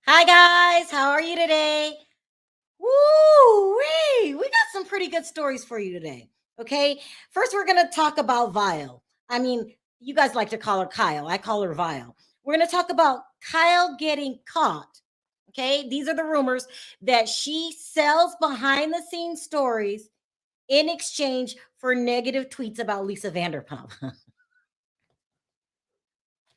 Hi guys, how are you today? Woo! We got some pretty good stories for you today. Okay, first we're gonna talk about Vile. I mean, you guys like to call her Kyle. I call her Vile. We're gonna talk about Kyle getting caught. Okay, these are the rumors that she sells behind the scenes stories in exchange for negative tweets about Lisa Vanderpump.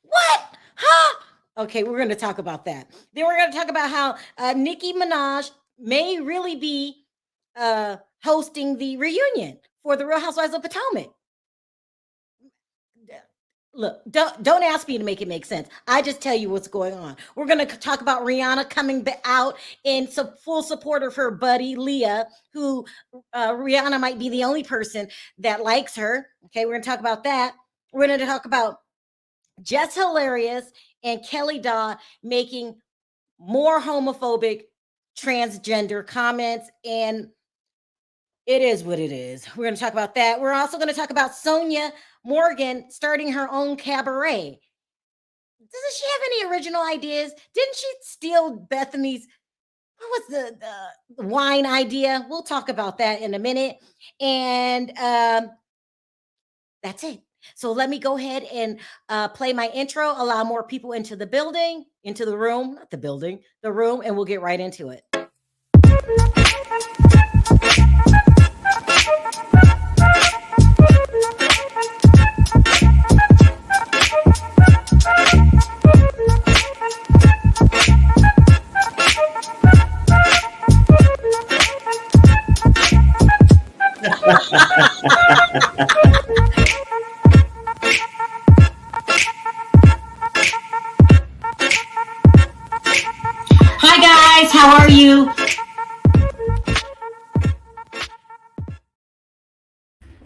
What? Huh? Okay, we're going to talk about that. Then we're going to talk about how Nicki Minaj may really be hosting the reunion for the Real Housewives of Potomac. Look, don't ask me to make it make sense. I just tell you what's going on. We're going to talk about Rihanna coming out in full support of her buddy Leah, who Rihanna might be the only person that likes her. Okay, we're going to talk about that. We're going to talk about Just Hilarious and Kelly Dodd making more homophobic transgender comments, and it is what it is. We're going to talk about that. We're also going to talk about Sonia Morgan starting her own cabaret. Doesn't she have any original ideas? Didn't she steal Bethany's, what was the wine idea? We'll talk about that in a minute. And that's it. So let me go ahead and play my intro, allow more people into the building, into the room, not the building, the room, and we'll get right into it. Hi guys, how are you?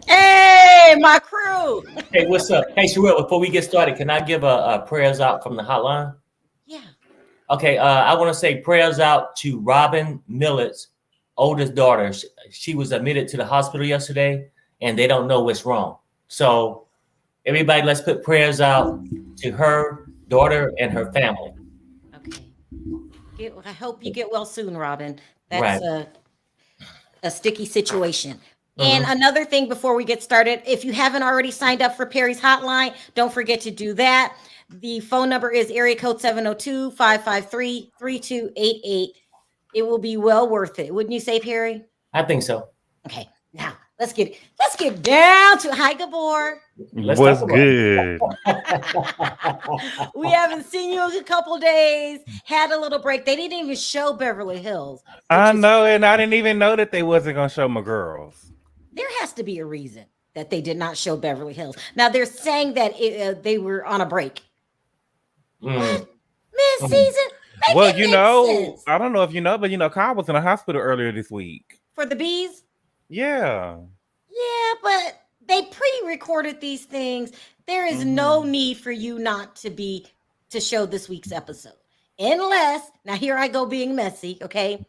Hey, my crew. Hey, what's up? Hey, Sherelle, before we get started, can I give a prayers out from the hotline? Yeah. Okay, I want to say prayers out to Robin Millett's oldest daughter. She was admitted to the hospital yesterday, and they don't know what's wrong. So everybody, let's put prayers out to her daughter and her family. Okay. I hope you get well soon, Robin. That's Right. a sticky situation. And Mm-hmm. another thing before we get started, if you haven't already signed up for Perry's hotline, don't forget to do that. The phone number is area code 702-553-3288. It will be well worth it. Wouldn't you say, Perry? I think so. Okay. Now let's get down to hi, Gabor. Let's What's talk about good? We haven't seen you in a couple days. Had a little break. They didn't even show Beverly Hills. I know, and I didn't even know that they wasn't gonna show my girls. There has to be a reason that they did not show Beverly Hills. Now they're saying that they were on a break. What? Mid-season? Make Well, it make sense. I don't know if you know, but Kyle was in the hospital earlier this week. For the bees? Yeah. Yeah, but they pre-recorded these things. There is no need for you not to show this week's episode. Unless, now here I go being messy, okay?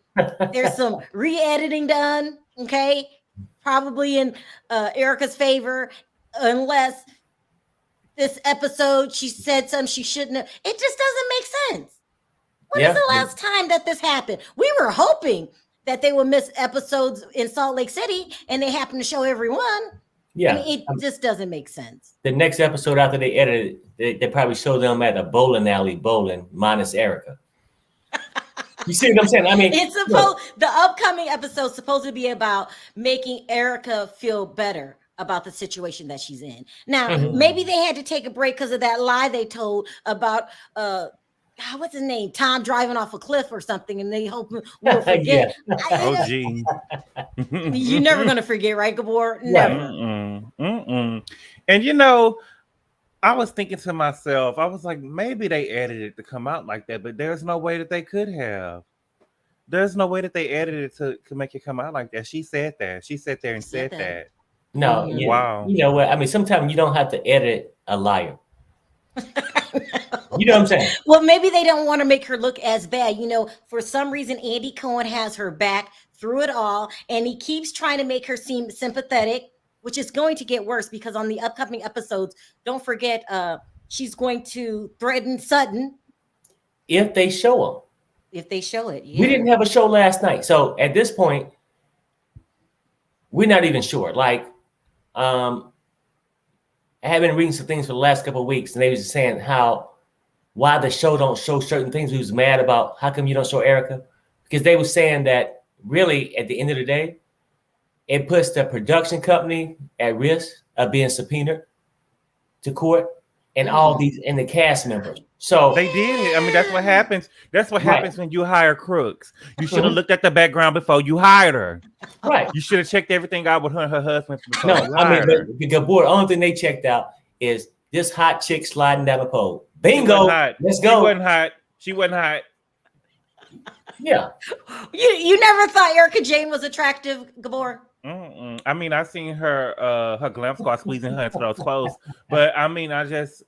There's some re-editing done, okay? Probably in Erica's favor, unless this episode she said something she shouldn't have. It just doesn't make sense. When is the last time that this happened? We were hoping that they would miss episodes in Salt Lake City, and they happen to show everyone. Yeah. I mean, it just doesn't make sense. The next episode after they edited it, they probably show them at a bowling alley bowling minus Erica. You see what I'm saying? I mean, It's the upcoming episode is supposed to be about making Erica feel better about the situation that she's in. Now, maybe they had to take a break because of that lie they told about what's his name? Tom driving off a cliff or something, and they hope we'll forget. Oh, gee. You're never gonna forget, right, Gabor? Never. And I was thinking to myself, I was like, maybe they edited it to come out like that, but there's no way that they could have. There's no way that they edited it to make it come out like that. She said that. She sat there and said that. No, wow. You know what? I mean, sometimes you don't have to edit a liar. You know what I'm saying? Well, maybe they don't want to make her look as bad. For some reason, Andy Cohen has her back through it all, and he keeps trying to make her seem sympathetic, which is going to get worse because on the upcoming episodes, don't forget, she's going to threaten Sutton. If they show if they show it. Yeah. We didn't have a show last night. So at this point, we're not even sure. Like, I have been reading some things for the last couple of weeks, and they was saying why the show don't show certain things. We was mad about how come you don't show Erica, because they were saying that really at the end of the day, it puts the production company at risk of being subpoenaed to court, and all these and the cast members. So they did. I mean, that's what happens. That's what happens when you hire crooks. You should have looked at the background before you hired her. Right. You should have checked everything out with her and her husband before No, you I mean, hired her. the Gabor, only thing they checked out is this hot chick sliding down the pole. Bingo. Let's go. She wasn't hot. She wasn't hot. Yeah. You never thought Erica Jane was attractive, Gabor? I mean, I seen her her glam squad squeezing her into those clothes, but I mean, I just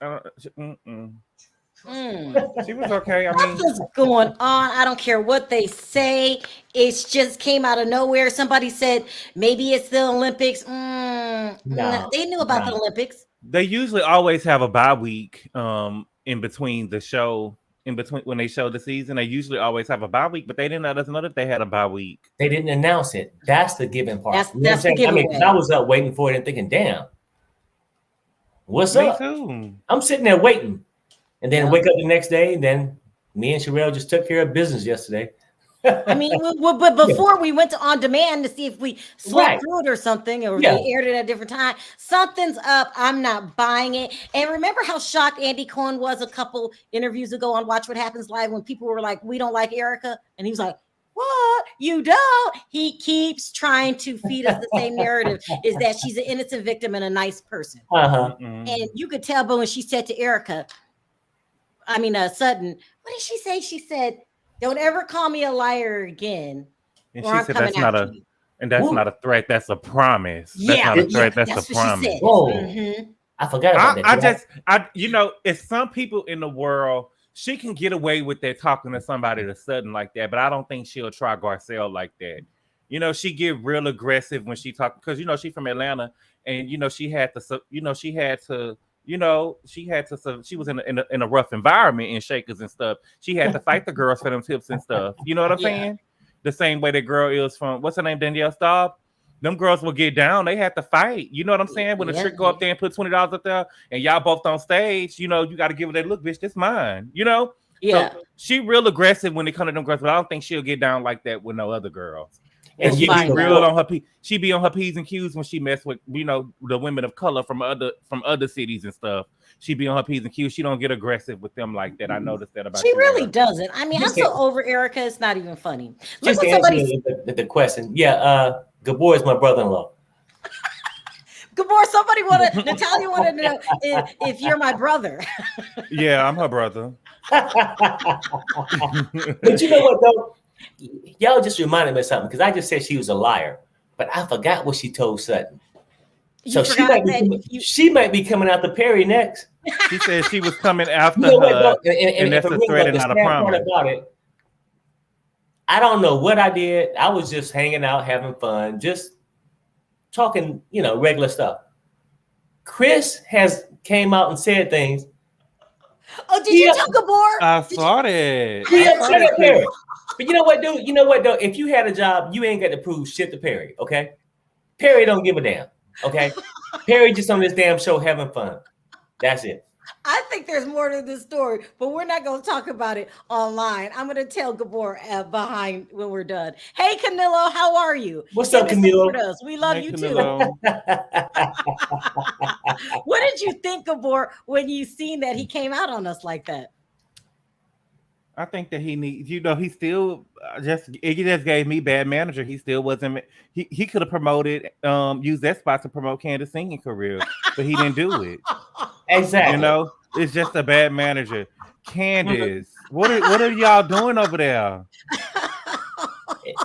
she was okay. I mean, nothing's going on. I don't care what they say. It just came out of nowhere. Somebody said maybe it's the Olympics. No, they knew about the Olympics. They usually always have a bye week in between the show. In between when they show the season, they usually always have a bye week, but they didn't let us know that they had a bye week. They didn't announce it. That's the given part. That's the giveaway. I mean, I was up waiting for it and thinking, damn, what's up? Me too. I'm sitting there waiting. And then wake up the next day, and then me and Sherelle just took care of business yesterday. I mean, but before we went to On Demand to see if we slept through it or something, or they aired it at a different time, something's up. I'm not buying it. And remember how shocked Andy Cohen was a couple interviews ago on Watch What Happens Live when people were like, we don't like Erica. And he was like, what? You don't? He keeps trying to feed us the same narrative, is that she's an innocent victim and a nice person. And you could tell, but when she said to Erica, Sutton, what did she say? She said, don't ever call me a liar again. And she said that's not a threat, that's a promise. That's not a threat, that's a promise. I forgot about that. It's some people in the world, she can get away with that talking to somebody to Sutton like that, but I don't think she'll try Garcelle like that. She get real aggressive when she talk, because she's from Atlanta, and she was in a rough environment in Shakers and stuff. She had to fight the girls for them tips and stuff. You know what I'm saying? The same way that girl is from, what's her name, Danielle Staub? Them girls will get down. They have to fight. You know what I'm saying? When the trick go up there and put $20 up there and y'all both on stage, you got to give her that look, bitch, this mine. Yeah. So she real aggressive when it comes to them girls, but I don't think she'll get down like that with no other girls. And she be real on her she be on her P's and Q's when she mess with the women of color from other cities and stuff. She be on her P's and Q's. She don't get aggressive with them like that. I noticed that about she really doesn't. I mean, I'm so over Erica, it's not even funny. Just to answer the question. Yeah, Gabor is my brother-in-law. Gabor, Natalia wanted to know if you're my brother. Yeah, I'm her brother. But you know what though? Y'all just reminded me of something, because I just said she was a liar, but I forgot what she told Sutton. So she might be coming after Perry next. She said she was coming after her, and that's a threat and not a promise. About it, I don't know what I did. I was just hanging out, having fun, just talking, regular stuff. Chris came out and said things. Oh, did you tell Gabor? I saw it. Perry. But you know what, dude? If you had a job, you ain't got to prove shit to Perry, okay? Perry don't give a damn, okay? Perry just on this damn show having fun. That's it. I think there's more to this story, but we're not going to talk about it online. I'm going to tell Gabor behind when we're done. Hey, Camilo, how are you? What's up, Camilo? We love you Camilo. too. What did you think, Gabor, when you seen that he came out on us like that? I think that he needs, he still he just gave me bad manager. He still wasn't, he could have promoted, used that spot to promote Candace's singing career, but he didn't do it. Exactly. It's just a bad manager. Candace, what are y'all doing over there?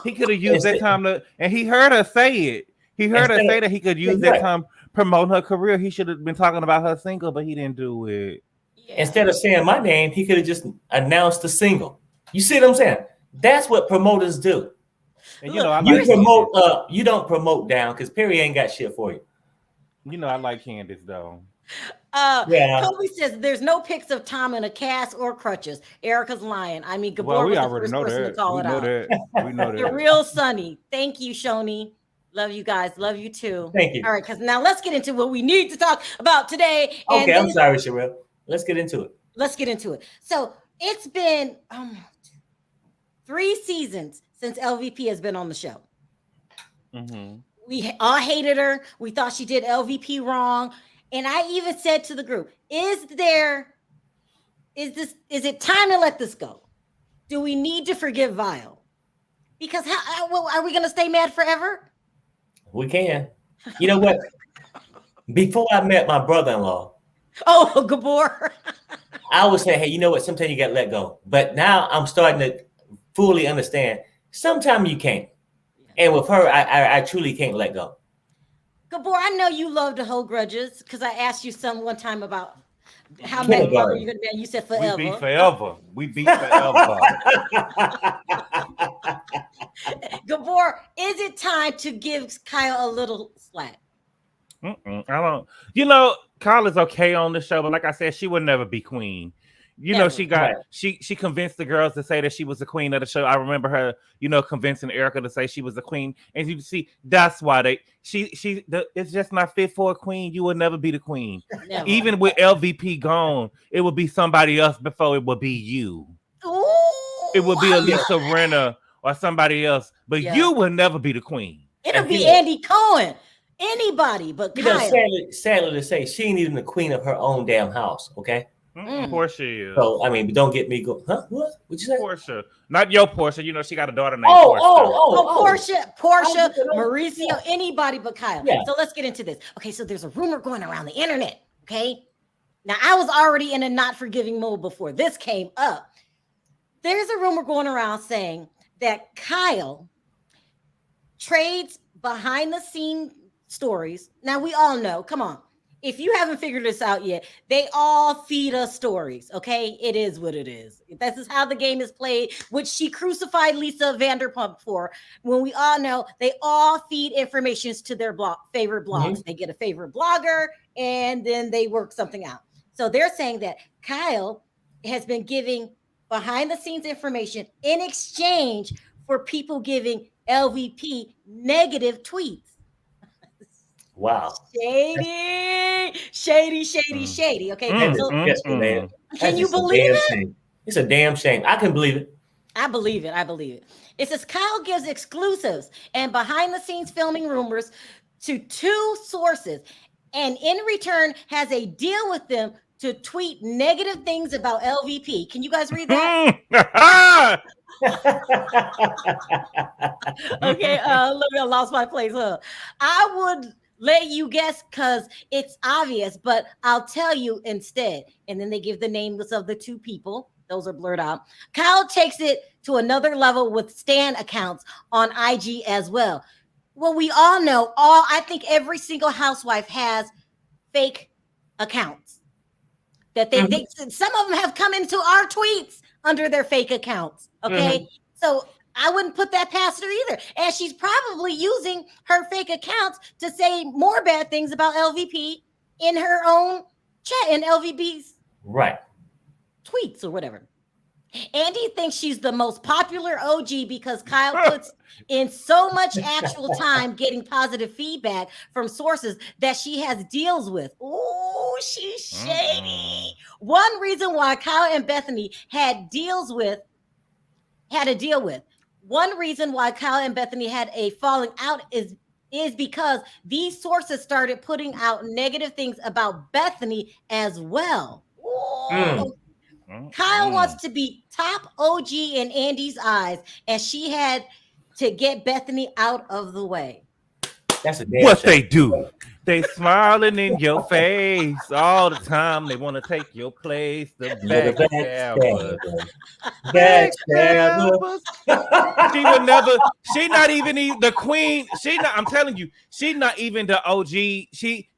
He could have used that time and he heard her say it. He heard her say that he could use that time promoting her career. He should have been talking about her single, but he didn't do it. Instead of saying my name, he could have just announced the single. You see what I'm saying? That's what promoters do. And you promote up, you don't promote down, because Perry ain't got shit for you. I like Candace though. Yeah. Kobe says there's no pics of Tom in a cast or crutches. Erica's lying. I mean, Gabor Well, we was the already first know person to that. call We it know out. that. We know You're that. real sunny. Thank you, Shoni. Love you guys. Love you too. Thank you. All right, because now let's get into what we need to talk about today. And Okay, I'm then sorry, Sherelle. Let's get into it. let's get into it. So it's been 3 seasons since LVP has been on the show. Mm-hmm. We all hated her. We thought she did LVP wrong. And I even said to the group, is it time to let this go? Do we need to forgive Vile? Because how are we going to stay mad forever? We can. You know what? Before I met my brother-in-law, Oh, Gabor. I was saying, hey, you know what? Sometimes you got to let go. But now I'm starting to fully understand. Sometimes you can't. And with her, I truly can't let go. Gabor, I know you love to hold grudges because I asked you one time about how mad you were going to be. You said forever. We beat forever. We beat forever. Gabor, is it time to give Kyle a little slack? I don't. You know, Kyle is okay on the show, but like I said, she would never be queen. You know, she got she convinced the girls to say that she was the queen of the show. I remember her, convincing Erica to say she was the queen. And you see, that's why it's just not fit for a queen. You will never be the queen. Never. Even with LVP gone, it would be somebody else before it would be you. Ooh, it would be Lisa Renner or somebody else, but you will never be the queen. It'll be Andy Cohen. Anybody but Kyle. Sadly to say, she ain't even the queen of her own damn house, okay? Portia is. So, I mean, don't get me go, huh? What? What'd you say? Portia. Not your Portia. She got a daughter named Portia. Portia, Mauricio, anybody but Kyle. Yeah. So let's get into this. Okay, so there's a rumor going around the internet, okay? Now, I was already in a not forgiving mode before this came up. There's a rumor going around saying that Kyle trades behind the scene stories. Now, we all know, come on. If you haven't figured this out yet, they all feed us stories, okay? It is what it is. This is how the game is played, which she crucified Lisa Vanderpump for. When we all know, they all feed information to their favorite blogs. Mm-hmm. They get a favorite blogger, and then they work something out. So they're saying that Kyle has been giving behind-the-scenes information in exchange for people giving LVP negative tweets. Wow. Shady. Okay. Can you believe it? Shame. It's a damn shame. I can believe it. I believe it. It says Kyle gives exclusives and behind the scenes filming rumors to 2 sources, and in return has a deal with them to tweet negative things about LVP. Can you guys read that? Okay. Look, I lost my place. I would let you guess because it's obvious, but I'll tell you instead. And then they give the names of the 2 people. Those are blurred out. Kyle takes it to another level with Stan accounts on IG as well. Well, we all know, I think every single housewife has fake accounts that they some of them have come into our tweets under their fake accounts. Okay. So I wouldn't put that past her either. And she's probably using her fake accounts to say more bad things about LVP in her own chat in LVP's tweets or whatever. Andy thinks she's the most popular OG because Kyle puts in so much actual time getting positive feedback from sources that she has deals with. Ooh, she's shady. One reason why Kyle and Bethany had a deal with. One reason why Kyle and Bethany had a falling out is because these sources started putting out negative things about Bethany as well. Kyle wants to be top OG in Andy's eyes, and she had to get Bethany out of the way. That's a damn what shame. They do. They smiling in your face all the time. They want to take your place. The backstabbers. She would never. She not even the queen. I'm telling you, she's not even the OG.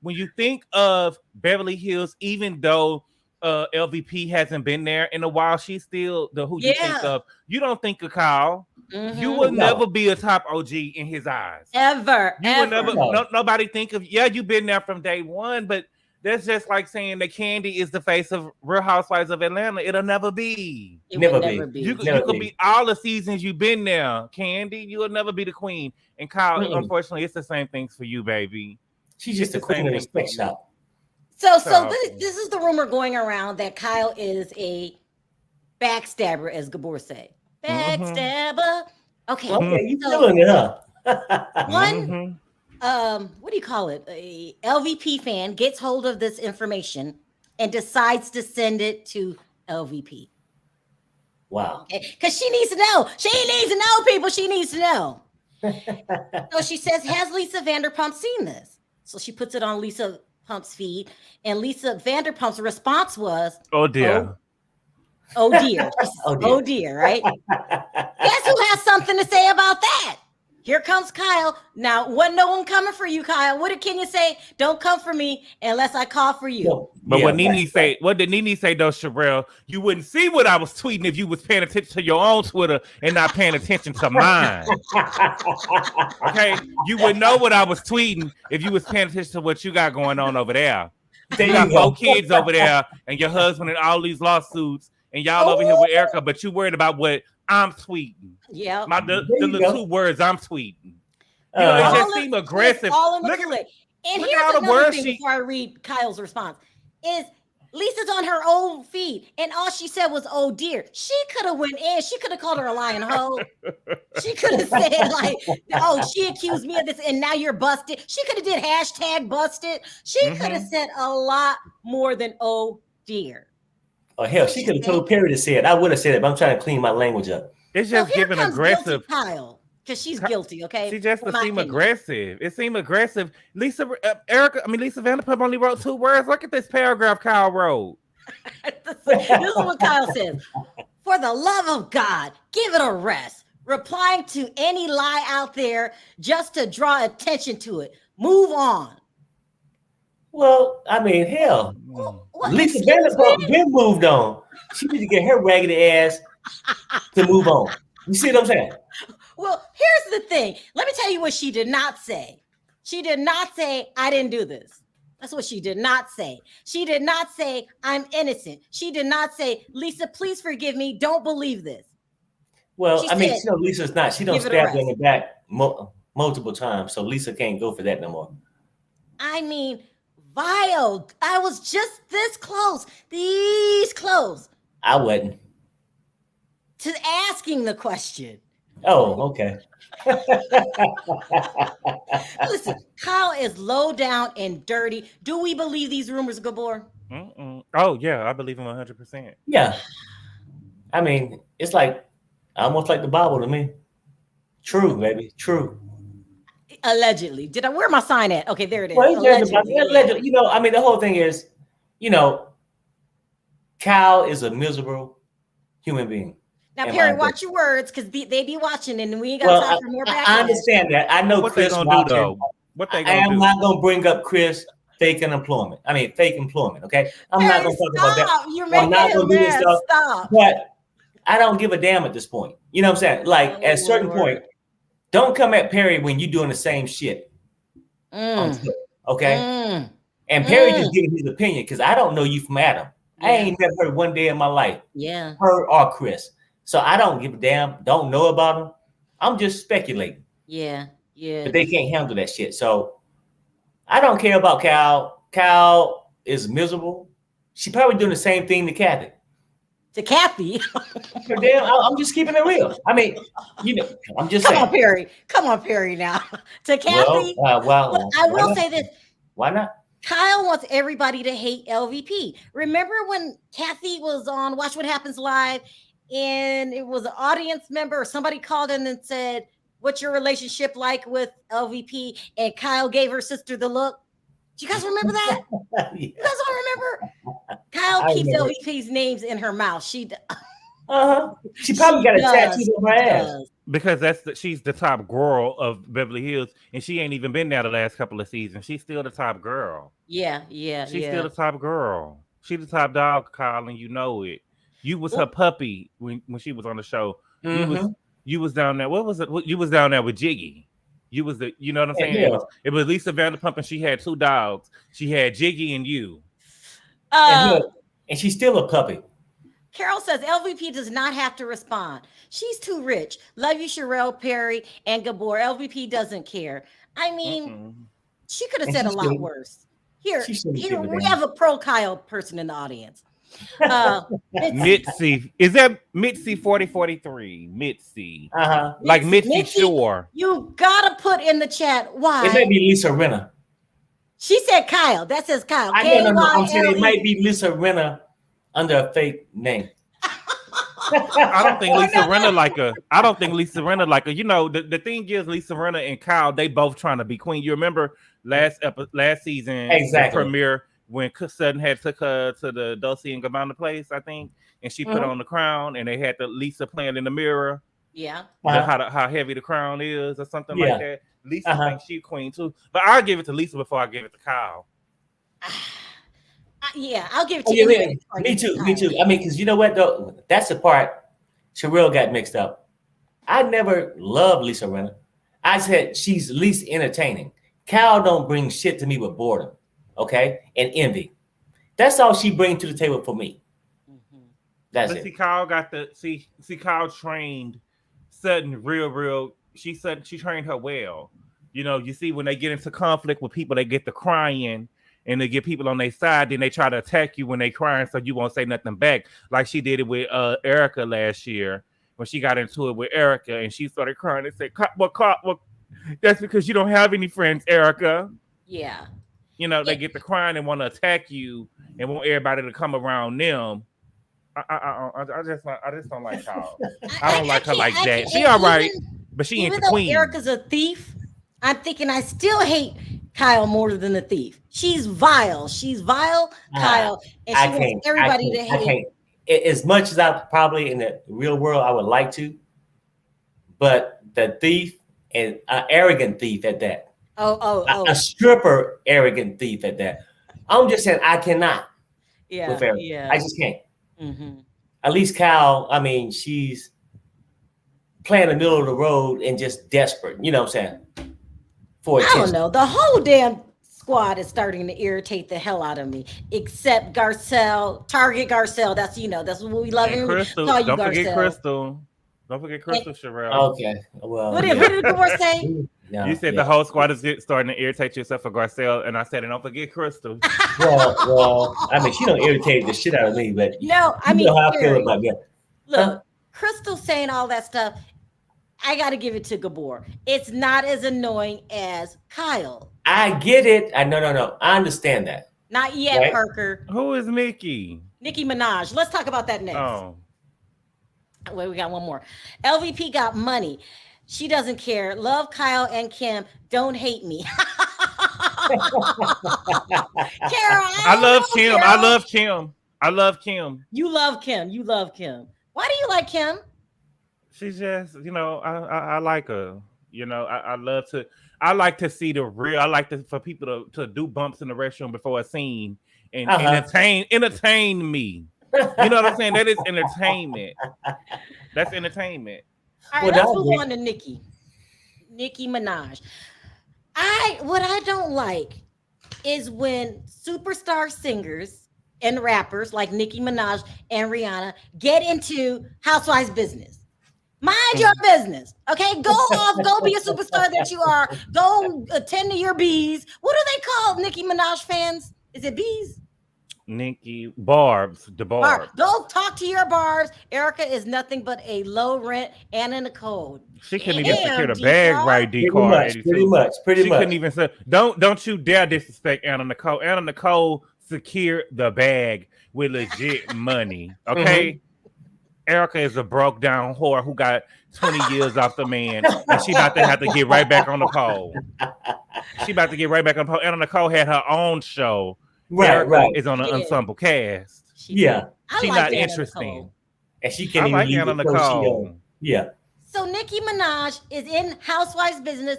When you think of Beverly Hills, even though LVP hasn't been there in a while, she's still who you think of. You don't think of Kyle. You will never be a top OG in his eyes. Ever. You will never. Nobody think of. Yeah, you've been there from day one, but That's just like saying that Candy is the face of Real Housewives of Atlanta. It'll never be. It Never would be. never be. You Never could be. be all the seasons you've been there, Candy. You will never be the queen. And Kyle, Mm-mm. unfortunately, it's the same things for you, baby. She's just It's the the queen same of the thing for you. sweatshop. So So- this is the rumor going around that Kyle is a backstabber, as Gabor say. Backstabber. Okay. Okay, you So- feeling it, huh? One, Mhm. what do you call it? A LVP fan gets hold of this information and decides to send it to LVP. Wow. Okay, because she needs to know. She needs to know, people. She needs to know. So she says, "Has Lisa Vanderpump seen this?" So she puts it on Lisa Pump's feed, and Lisa Vanderpump's response was, Oh dear. "Oh dear, She says, Oh, dear. oh dear, right?" Guess who has something to say about that? Here comes Kyle. Now, wasn't no one coming for you, Kyle? What did Kenya say? Don't come for me unless I call for you. No, But yeah, what Nene say? What did Nene say though, Sherelle? You wouldn't see what I was tweeting if you was paying attention to your own Twitter and not paying attention to mine. Okay, you would know what I was tweeting if you was paying attention to what you got going on over there. There You you got go. 4 kids over there, and your husband in all these lawsuits, and y'all over here with Erica, but you worried about what I'm tweeting. Yeah. The There you little go. 2 words I'm tweeting. You know, it Uh, just seemed aggressive. All in the Look at Kool-Aid. And look at here's all the another words thing she- before I read Kyle's response is Lisa's on her own feed, and all she said was, "Oh dear." She could have went in. She could have called her a lying hoe. She could have said like, "Oh, she accused me of this, and now you're busted." She could have did hashtag busted. She could have said a lot more than "Oh dear." oh hell, she could have told Perry to say it. I would have said it, but I'm trying to clean my language up. It's So just here giving comes aggressive. guilty Kyle, because she's guilty. Okay, She just in my seemed opinion. aggressive. It seemed aggressive. Lisa Vanderpump only wrote 2 words. Look at this paragraph Kyle wrote. This is what Kyle says. "For the love of God, give it a rest. Replying to any lie out there just to draw attention to it. Move on." Well, I mean, hell, What, Lisa excuse me? Vanderpump been moved on. She need to get her raggedy ass to move on. You see what I'm saying? Well, here's the thing. Let me tell you what she did not say. She did not say, "I didn't do this." That's what she did not say. She did not say, "I'm innocent." She did not say, "Lisa, please forgive me. Don't believe this." Well, She I mean, said, you know, Lisa's not. She don't give it a stab her in the back multiple times, so Lisa can't go for that no more. I mean, vile. I was just this close, these close I wouldn't. to asking the question. Oh, okay. Listen, Kyle is low down and dirty. Do we believe these rumors, Gabor? Oh yeah, I believe him 100%. Yeah. I mean, it's like almost like the Bible to me. True, baby. True. Allegedly. Did I? Where my sign at? Okay, there it is. Well, it's just about- Allegedly. allegedly, you know, I mean, the whole thing is, you know, Kyle is a miserable human being. Now, in my Perry, opinion. watch your words because they be watching and we ain't got Well, time for more backlash. I understand that. I know What they Chris gonna watching. do though? What they I gonna am do? not going to bring up Chris fake employment. Okay, I'm not going to talk about that. Stop. You're I'm making not him gonna do this mad. stuff. Stop. But I don't give a damn at this point. You know what I'm saying? Like Oh, at a certain Lord. point, don't come at Perry when you're doing the same shit. On Mm, Twitter, okay? mm. And Perry Mm. just giving his opinion because I don't know you from Adam. I Yeah. ain't never heard one day in my life, Yeah. her or Chris. So I don't give a damn. Don't know about them. I'm just speculating. Yeah. Yeah. But they can't handle that shit. So I don't care about Cal. Cal is miserable. She probably doing the same thing to Kathy. To Kathy. But damn, I'm just keeping it real. I mean, you know, I'm just Come saying. on, Perry. Come on, Perry. Now. To Kathy. Well, Well, I why will not? say this. Why not? Kyle wants everybody to hate LVP. Remember when Kathy was on Watch What Happens Live and it was an audience member or somebody called in and said, "What's your relationship like with LVP?" And Kyle gave her sister the look. Do you guys remember that? Yeah. You guys don't remember? Kyle I keeps remember. LVP's names in her mouth. She She probably got a tattoo on her ass. does. Because she's the top girl of Beverly Hills, and she ain't even been there the last couple of seasons. She's still the top girl. Yeah. She's still the top girl. She's the top dog, Kyle, and you know it. You was her puppy when she was on the show. Mhm. You was down there. What was it? You was down there with Jiggy. You was the, you know what I'm saying? Yeah. It was Lisa Vanderpump, and she had 2 dogs. She had Jiggy and you. And she's still a puppy. Carol says LVP does not have to respond. She's too rich. Love you, Sherelle, Perry, and Gabor. LVP doesn't care. I mean, she could have said a lot worse. Here we have a pro Kyle person in the audience. Mitzi. Is that Mitzi 4043? Mitzi. Like Mitzi Shore. You gotta put in the chat why. It may be Lisa Rinna. She said Kyle. That says Kyle. No. I'm saying it might be Lisa Rinna under a fake name. I don't think Lisa Rinna like a. You know, the thing is, Lisa Rinna and Kyle, they both trying to be queen. You remember last season, the premiere, when Sutton had took her to the Dulcie and Gabbana place, I think, and she put on the crown, and they had the Lisa playing in the mirror. Yeah. How heavy the crown is, or something like that. Lisa thinks she's queen too, but I'll give it to Lisa before I give it to Kyle. Yeah, I'll give it to you. Me too. I mean, because you know what, though? That's the part Sherelle got mixed up. I never loved Lisa Rinna. I said she's least entertaining. Kyle don't bring shit to me with boredom, okay, and envy. That's all she brings to the table for me. That's it. See, Kyle got see Kyle trained Sutton real. She trained her well. You know, you see when they get into conflict with people, they get to crying. And they get people on their side, then they try to attack you when they crying, so you won't say nothing back. Like she did it with Erica last year when she got into it with Erica, and she started crying and said, "Well, that's because you don't have any friends, Erica." Yeah. You know, they get to crying and want to attack you and want everybody to come around them. I just don't like Kyle. I don't like her like that. She all right, but she ain't the queen. Even though Erica's a thief, I'm thinking I still hate Kyle more than the thief. She's vile, Kyle, and she wants everybody to hate. As much as I probably in the real world I would like to, but the thief and an arrogant thief at that. A stripper arrogant thief at that. I'm just saying I cannot. Yeah, I just can't. At least Kyle, I mean, she's playing the middle of the road and just desperate. You know what I'm saying? I don't know. The whole damn squad is starting to irritate the hell out of me. Except Garcelle, Target Garcelle. That's what we love. And Crystal, don't forget Crystal. Don't forget Crystal, Sherelle. Okay. Well, what did Gabor say? No, you said the whole squad is starting to irritate yourself for Garcelle, and I said, and don't forget Crystal. well, I mean, she don't irritate the shit out of me, but no, I mean, know how I feel about that. Look, Crystal saying all that stuff. I got to give it to Gabor. It's not as annoying as Kyle. I get it. No. I understand that. Not yet, right? Parker. Who is Nicki? Nicki Minaj. Let's talk about that next. Oh. Wait, we got one more. LVP got money. She doesn't care. Love Kyle and Kim. Don't hate me. Carol, I love Kim. Carol. I love Kim. You love Kim. Why do you like Kim? She's just, you know, I like her. You know, I like to see the real. I like for people to do bumps in the restroom before a scene and entertain me. You know what I'm saying? That is entertainment. That's entertainment. All right, let's move on to Nicki Minaj. What I don't like is when superstar singers and rappers like Nicki Minaj and Rihanna get into housewives business. Mind your business, okay? Go off, go be a superstar that you are. Go attend to your bees. What do they call Nicki Minaj fans? Is it bees? Nicki Barbs, the Barbs. Go talk to your Barbs. Erica is nothing but a low rent Anna Nicole. She couldn't even secure the bag right, Pretty much. She couldn't even say, don't you dare disrespect Anna Nicole. Anna Nicole secured the bag with legit money, okay? Erica is a broke down whore who got 20 years off the man, and she about to have to get right back on the pole. Anna Nicole had her own show. Erica is on an ensemble cast. She's not interesting. And she can't even like Anna Nicole. Yeah. So Nicki Minaj is in housewives business.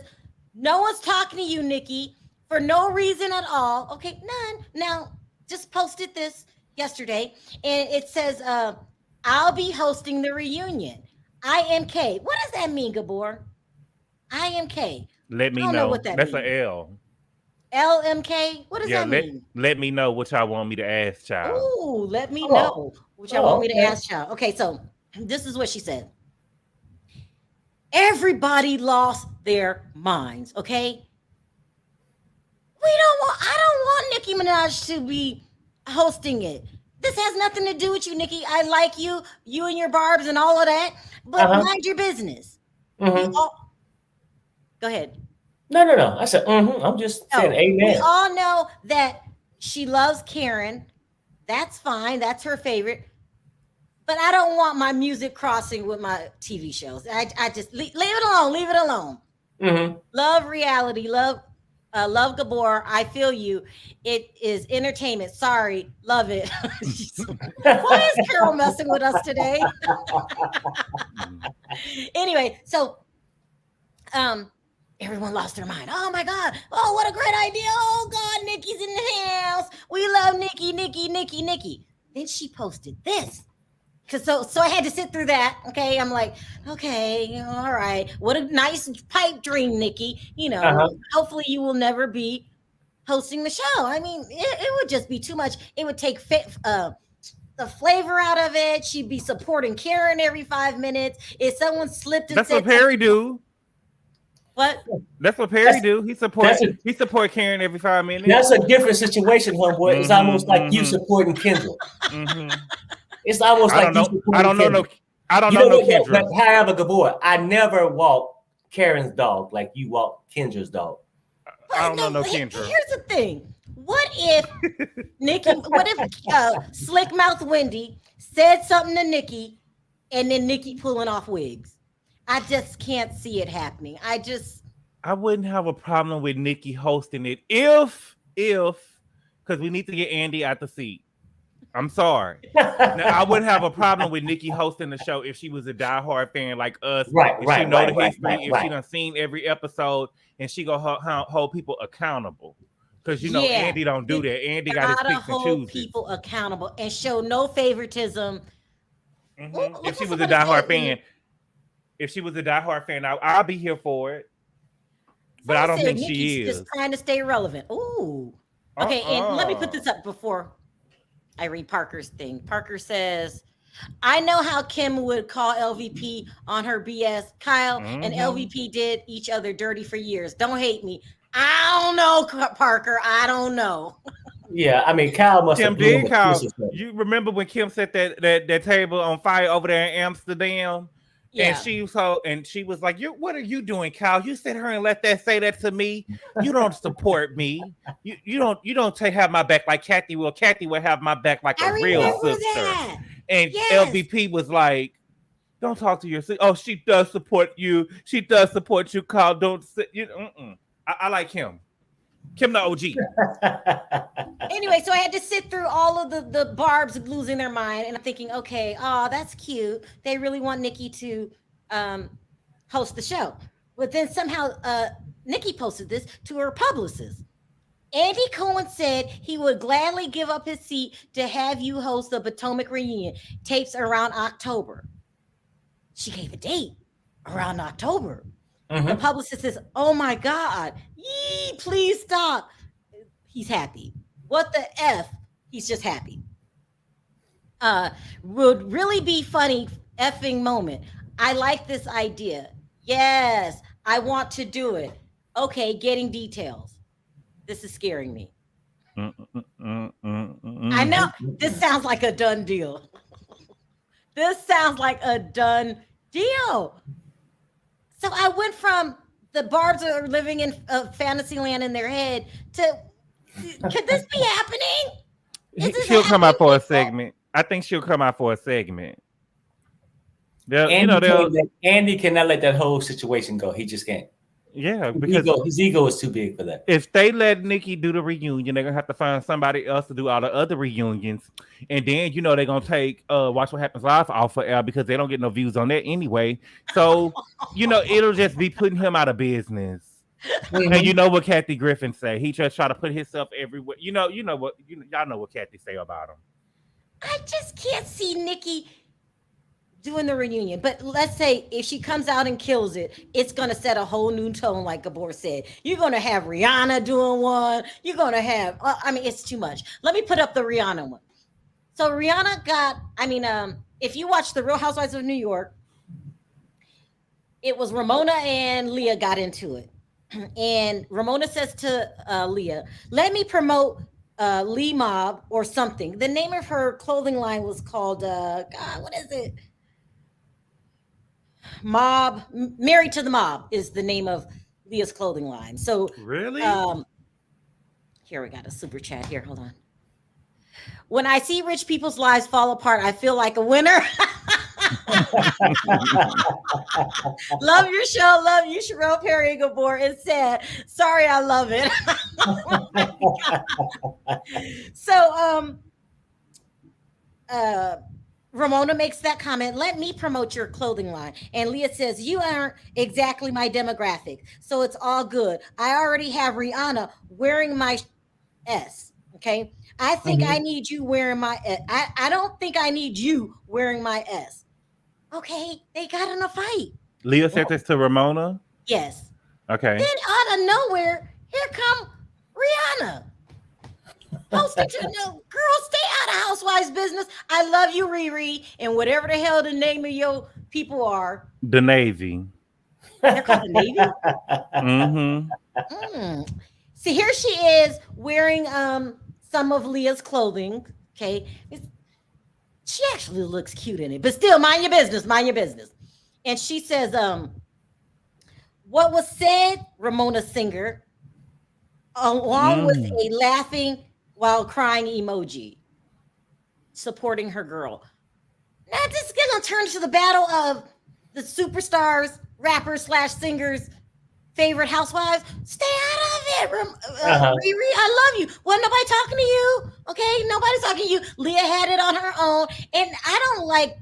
No one's talking to you, Nicki, for no reason at all. Okay, none. Now, just posted this yesterday, and it says, I'll be hosting the reunion. IMK. What does that mean, Gabor? IMK. Let I me don't know know. what that That's means. a L. LMK? What does Yeah, that mean? let me know what y'all want me to ask, child. Ooh, let me Oh, know what y'all want me to okay. ask y'all. Okay, so this is what she said. Everybody lost their minds, okay? I don't want Nicki Minaj to be hosting it. This has nothing to do with you, Nicki. I like you and your barbs and all of that, but Uh-huh. mind your business. We Mm-hmm. all go ahead. No. I said, I'm just saying No, we amen. all know that she loves Karen. That's fine. That's her favorite. But I don't want my music crossing with my TV shows. I just leave it alone. Leave it alone. Mm-hmm. Love reality. Love Gabor. I feel you. It is entertainment. Sorry, love it. Why is Carol messing with us today? Anyway, so everyone lost their mind. Oh my God. Oh, what a great idea. Oh God, Nikki's in the house. We love Nikki. Then she posted this. So I had to sit through that. Okay. I'm like, okay, all right. What a nice pipe dream, Nikki. Uh-huh. Hopefully you will never be hosting the show. I mean, it would just be too much. It would take the flavor out of it. She'd be supporting Karen every 5 minutes. If someone slipped and That's what said Perry do. what? That's what Perry do. He support Karen every 5 minutes. That's a different situation, homeboy. It's almost like you supporting Kendra. It's almost like you supporting I don't know Kendra. I don't You know know no what? Kendra. But however, Gabor, I never walk Karen's dog like you walk Kendra's dog. I don't know no Kendra. Here's the thing. What if Slick Mouth Wendy said something to Nikki and then Nikki pulling off wigs? I just can't see it happening. I wouldn't have a problem with Nikki hosting it if because we need to get Andy out the seat. I'm sorry. Now, I wouldn't have a problem with Nikki hosting the show if she was a diehard fan like us. If she know the history, if she done seen every episode, and she gonna hold people accountable. Because Andy don't do that. Andy got his picks and chooses. People accountable and show no favoritism. If she was a diehard fan, I'll be here for it. But I don't think she is. Just trying to stay relevant. Ooh. Okay, and let me put this up before I read Parker's thing. Parker says, I know how Kim would call LVP on her BS. Kyle and LVP did each other dirty for years. Don't hate me. I don't know, Parker. I don't know. Yeah, I mean, Kyle must have been Kyle. You remember when Kim set that table on fire over there in Amsterdam? Yeah. And she was like, what are you doing, Kyle? You sit here and let that say that to me. You don't support me. You don't have my back like Kathy will. Kathy will have my back like a real sister. That. And LVP was like, don't talk to your sister. Oh, she does support you. She does support you, Kyle. Don't sit. I like him. Kim the OG. Anyway, so I had to sit through all of the barbs losing their mind, and I'm thinking, okay, that's cute. They really want Nikki to host the show. But then somehow Nikki posted this to her publicist. Andy Cohen said he would gladly give up his seat to have you host the Potomac reunion. Tapes around October. She gave a date around October. The publicist says, oh my God, please stop. He's happy. What the F? He's just happy. Would really be funny effing moment. I like this idea. Yes, I want to do it. Okay, getting details. This is scaring me. I know this sounds like a done deal. This sounds like a done deal. So I went from the barbs are living in fantasy land in their head to, could this be happening? She'll come out for a segment. I think she'll come out for a segment. Andy cannot let that whole situation go. He just can't. Yeah, because his ego is too big for that. If they let Nikki do the reunion, they're gonna have to find somebody else to do all the other reunions, and then they're gonna take Watch What Happens Live off of air because they don't get no views on that anyway. So it'll just be putting him out of business. And you know what Kathy Griffin say? He just try to put himself everywhere. Y'all know what Kathy say about him. I just can't see Nikki doing the reunion. But let's say if she comes out and kills it, it's gonna set a whole new tone, like Gabor said. You're gonna have Rihanna doing one. You're gonna have, I mean, it's too much. Let me put up the Rihanna one. So Rihanna got, if you watch The Real Housewives of New York, it was Ramona and Leah got into it. And Ramona says to Leah, let me promote Lee Mob or something. The name of her clothing line was called, God, what is it? Mob, Married to the Mob is the name of Leah's clothing line. So really, here we got a super chat here. Hold on. When I see rich people's lives fall apart, I feel like a winner. Love your show. Love you, Sherelle Perry Gabor. It said, sorry, I love it. So, Ramona makes that comment. Let me promote your clothing line. And Leah says, you aren't exactly my demographic, so it's all good. I already have Rihanna wearing my S. Okay. I think I need you wearing my S. I don't think I need you wearing my S. Okay. They got in a fight. Leah said this to Ramona? Yes. Okay. Then out of nowhere, here come Rihanna. Posted to girl, stay out of Housewives business. I love you, Riri, and whatever the hell the name of your people are. The Navy. They're called the Navy? See, here she is wearing some of Leah's clothing. Okay. She actually looks cute in it, but still, mind your business, mind your business. And she says, what was said, Ramona Singer, along with a laughing while crying emoji, supporting her girl. Now this is gonna turn to the battle of the superstars, rappers / singers, favorite housewives. Stay out of it, Riri. I love you. Wasn't nobody talking to you? Okay, nobody's talking to you. Leah had it on her own, and I don't like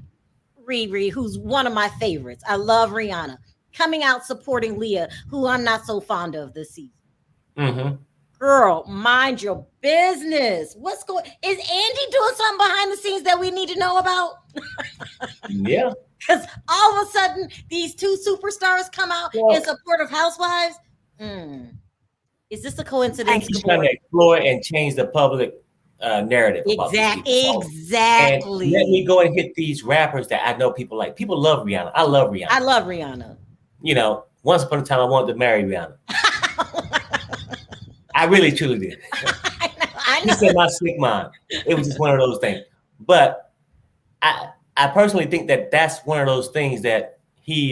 Riri, who's one of my favorites. I love Rihanna coming out supporting Leah, who I'm not so fond of this season. Girl, mind your business. What's going? Is Andy doing something behind the scenes that we need to know about? Yeah. Because all of a sudden, these two superstars come out in support of Housewives. Is this a coincidence? She's trying to explore and change the public narrative. Exactly. And let me go and hit these rappers that I know people like. People love Rihanna. I love Rihanna. I love Rihanna. You know, once upon a time, I wanted to marry Rihanna. I really, truly did. I know. She said my sick mind. It was just one of those things. But I personally think that that's one of those things that he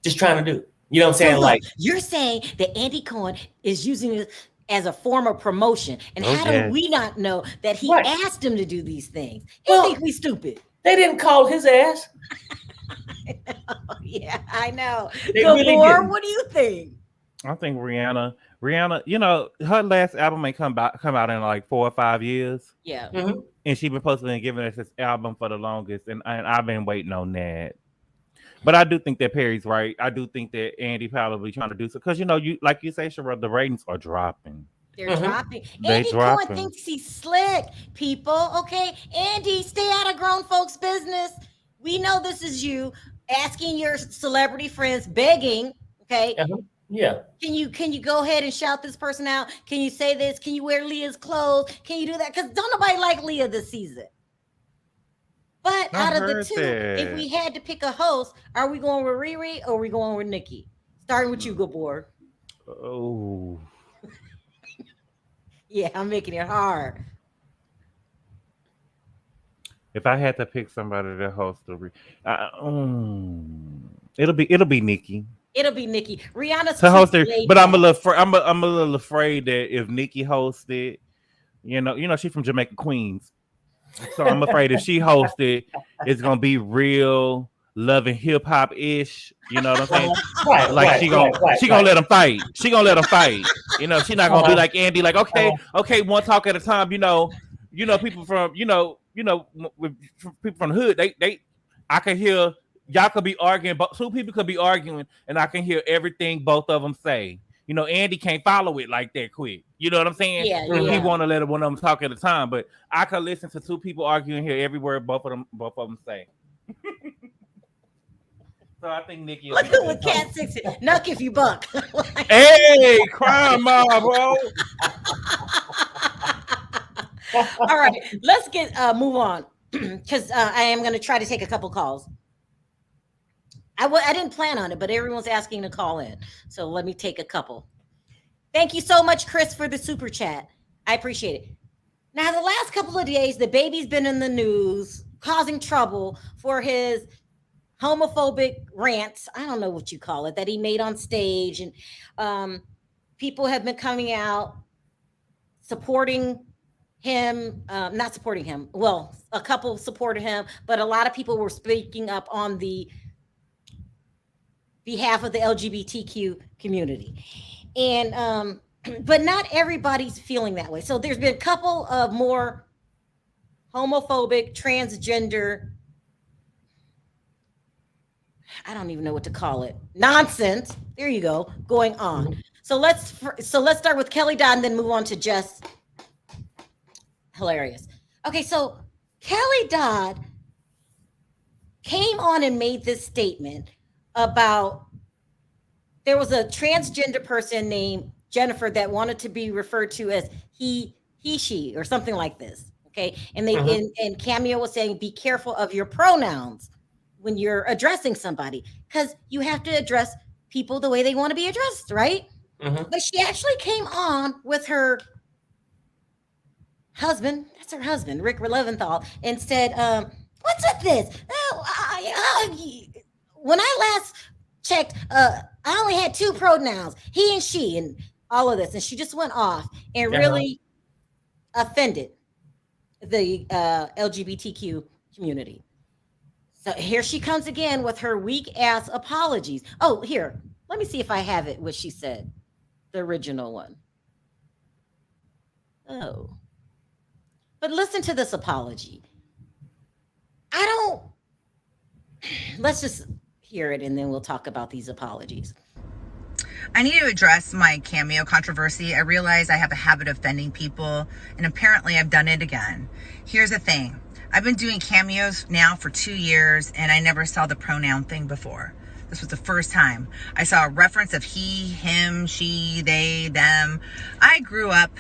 just trying to do. You know what I'm saying? So look, you're saying that Andy Cohen is using it as a form of promotion. And how do we not know that he asked him to do these things? He think we stupid. They didn't call his ass. I know. Yeah, I know. Really what do you think? I think Rihanna, you know, her last album may come out in like 4 or 5 years. Yeah. And she's been supposed to be giving us this album for the longest, and I've been waiting on that. But I do think that Perry's right. I do think that Andy probably trying to do so because, you know, you like you say, Sherelle, the ratings are dropping. They're dropping. Andy Cohen thinks he's slick, people. Okay, Andy, stay out of grown folks' business. We know this is you asking your celebrity friends, begging. Okay. Yeah. Can you go ahead and shout this person out? Can you say this? Can you wear Leah's clothes? Can you do that? Because don't nobody like Leah this season. But out of the two, if we had to pick a host, are we going with Riri or are we going with Nicki? Starting with you, Gabor. Oh. Yeah, I'm making it hard. If I had to pick somebody to host it'll be Nicki. It'll be Nicki. Rihanna's to host her, but I'm a little afraid that if Nicki hosted, you know, she's from Jamaica, Queens, so I'm afraid if she hosted, it's gonna be real love and hip hop ish. You know what I'm saying? She gonna let them fight. She gonna let them fight. You know, she's not gonna be like Andy, like okay, one talk at a time. You know, people from with people from the hood, they I can hear. Y'all could be arguing, but two people could be arguing, and I can hear everything both of them say. You know, Andy can't follow it like that quick. You know what I'm saying? Yeah. He want to let one of them talk at a time, but I could listen to two people arguing, hear every word both of them say. So I think Nicki. Look at what Cat 60. Nuck if you buck. Hey, crime mob, bro. All right, let's get move on because I am going to try to take a couple calls. I didn't plan on it, but everyone's asking to call in, so let me take a couple. Thank you so much, Chris, for the super chat. I appreciate it. Now, the last couple of days, the baby's been in the news, causing trouble for his homophobic rants. I don't know what you call it that he made on stage, and people have been coming out supporting him, not supporting him. Well, a couple supported him, but a lot of people were speaking up on the behalf of the LGBTQ community. And but not everybody's feeling that way. So there's been a couple of more homophobic, transgender, I don't even know what to call it, nonsense. There you go, going on. So let's start with Kelly Dodd and then move on to Jess. Hilarious. Okay, so Kelly Dodd came on and made this statement about there was a transgender person named Jennifer that wanted to be referred to as he, she, or something like this. Okay, and they and Cameo was saying, be careful of your pronouns when you're addressing somebody, because you have to address people the way they want to be addressed, right? But she actually came on with her husband, that's her husband, Rick Leventhal, and said, what's with this? When I last checked, I only had 2 pronouns, he and she, and all of this. And she just went off and really offended the LGBTQ community. So here she comes again with her weak ass apologies. Oh, here, let me see if I have it, what she said, the original one. Oh, but listen to this apology. Let's just hear it and then we'll talk about these apologies. I need to address my Cameo controversy. I realize I have a habit of offending people, and apparently I've done it again. Here's the thing. I've been doing cameos now for 2 years, and I never saw the pronoun thing before. This was the first time I saw a reference of he, him, she, they, them. I grew up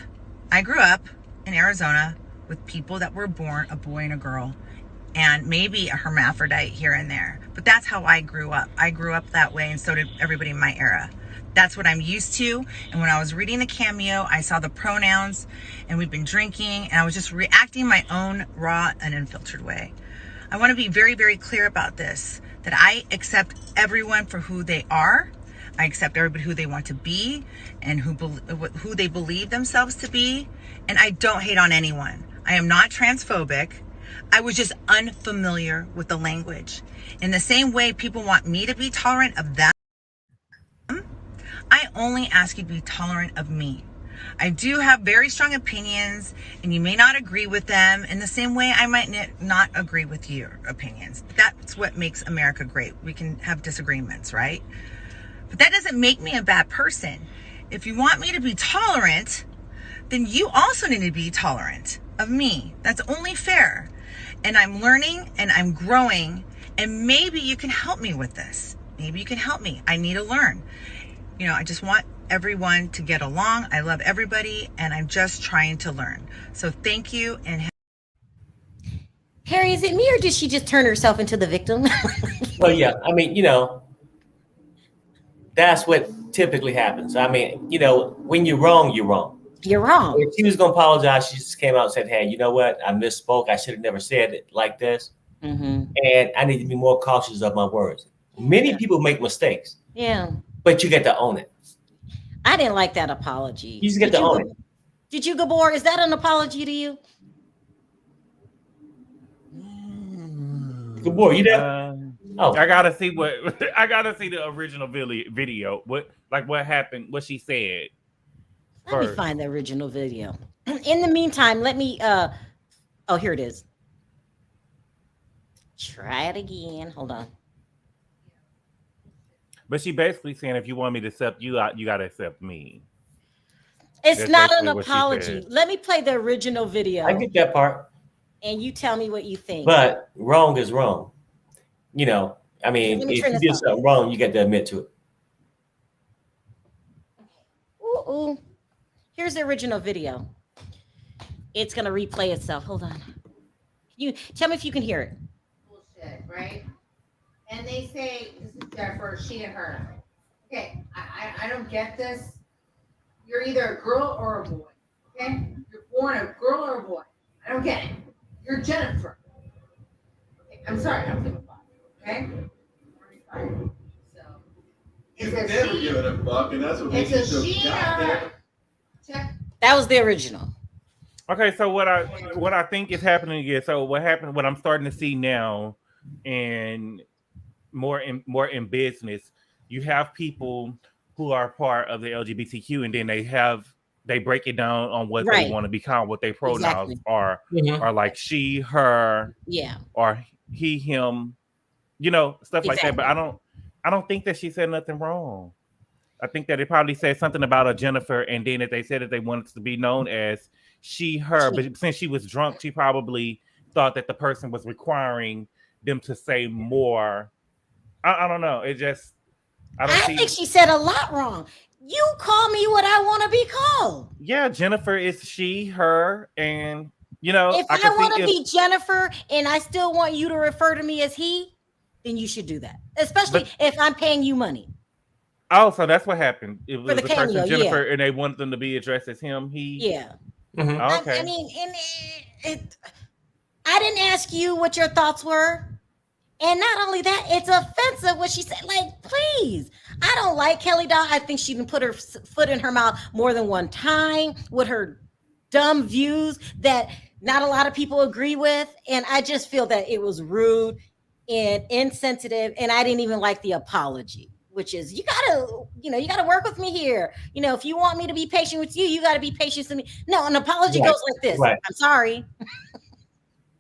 in Arizona with people that were born a boy and a girl, and maybe a hermaphrodite here and there. But that's how I grew up. I grew up that way, and so did everybody in my era. That's what I'm used to. And when I was reading the Cameo, I saw the pronouns, and we've been drinking, and I was just reacting my own raw and unfiltered way. I want to be very, very clear about this, that I accept everyone for who they are. I accept everybody who they want to be and who they believe themselves to be. And I don't hate on anyone. I am not transphobic. I was just unfamiliar with the language. In the same way people want me to be tolerant of them, I only ask you to be tolerant of me. I do have very strong opinions, and you may not agree with them in the same way I might not agree with your opinions. That's what makes America great. We can have disagreements, right? But that doesn't make me a bad person. If you want me to be tolerant, then you also need to be tolerant of me. That's only fair. And I'm learning and I'm growing, and maybe you can help me with this. Maybe you can help me. I need to learn. You know, I just want everyone to get along. I love everybody, and I'm just trying to learn. So thank you. And Harry, is it me or did she just turn herself into the victim? Well, yeah. I mean, you know, that's what typically happens. I mean, you know, when you're wrong, you're wrong. You're wrong. If she was going to apologize, she just came out and said, hey, you know what? I misspoke. I should have never said it like this. And I need to be more cautious of my words. Many people make mistakes. Yeah. But you get to own it. I didn't like that apology. You just get to own it. Did you, Gabor? Is that an apology to you? Gabor, you there? Oh, I gotta see the original video. What happened? What she said. Let me find the original video. In the meantime, let me. Oh, here it is. Try it again. Hold on. But she basically saying, if you want me to accept you, you got to accept me. It's not an apology. Let me play the original video. I get that part. And you tell me what you think. But wrong is wrong. You know, I mean, Let me if turn you this did up. something wrong, you got to admit to it. Ooh. Here's the original video. It's gonna replay itself. Hold on. You tell me if you can hear it. Bullshit, right? And they say this is Jennifer, she and her. Okay, I don't get this. You're either a girl or a boy. Okay? You're born a girl or a boy. I don't get it. You're Jennifer. Okay, I'm sorry, I don't give a fuck. Okay? So You've never given a fuck, and that's what makes it's you a so she and goddamn. her. Check. That was the original. Okay, so what I think is happening is, so what happened, what I'm starting to see now, and more in business, you have people who are part of the LGBTQ, and then they break it down on what they Right. want to become, what their pronouns Exactly. are, Mhm. are like she, her, Yeah. or he, him, you know, stuff like that. But Exactly. I don't think that she said nothing wrong. I think that it probably said something about a Jennifer, and then if they said that they wanted to be known as she, her, but since she was drunk, she probably thought that the person was requiring them to say more. I don't know. It just I don't see. think she said a lot wrong. You call me what I want to be called. Yeah, Jennifer is she, her, and you know, If I want to be Jennifer and I still want you to refer to me as he, then you should do that. Especially if I'm paying you money. Oh, so that's what happened. It was the the person cameo, Jennifer, and they wanted them to be addressed as him, he. Yeah. Mhm. Oh, okay. I mean, and I didn't ask you what your thoughts were. And not only that, it's offensive what she said. Like, please. I don't like Kelly Dodd. I think she can put her foot in her mouth more than one time with her dumb views that not a lot of people agree with. And I just feel that it was rude and insensitive. And I didn't even like the apology, which is you gotta work with me here. You know, if you want me to be patient with you, you gotta be patient with me. No, an apology goes like this. Right. I'm sorry.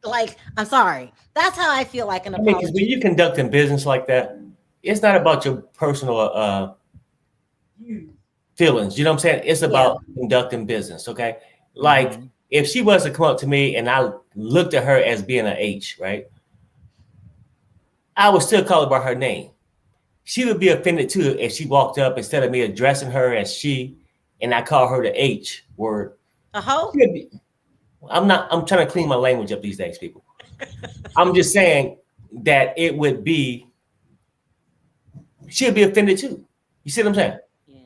Like, I'm sorry. That's how I feel like an I mean, because apology. when you conducting business like that, it's not about your personal feelings. You know what I'm saying? It's about conducting business. Okay. Like if she was to come up to me and I looked at her as being an H, right? I would still call her by her name. She would be offended too if she walked up instead of me addressing her as she and I call her the H word. A hoe? I'm trying to clean my language up these days, people. I'm just saying that it would be, she'd be offended too. You see what I'm saying? Yeah.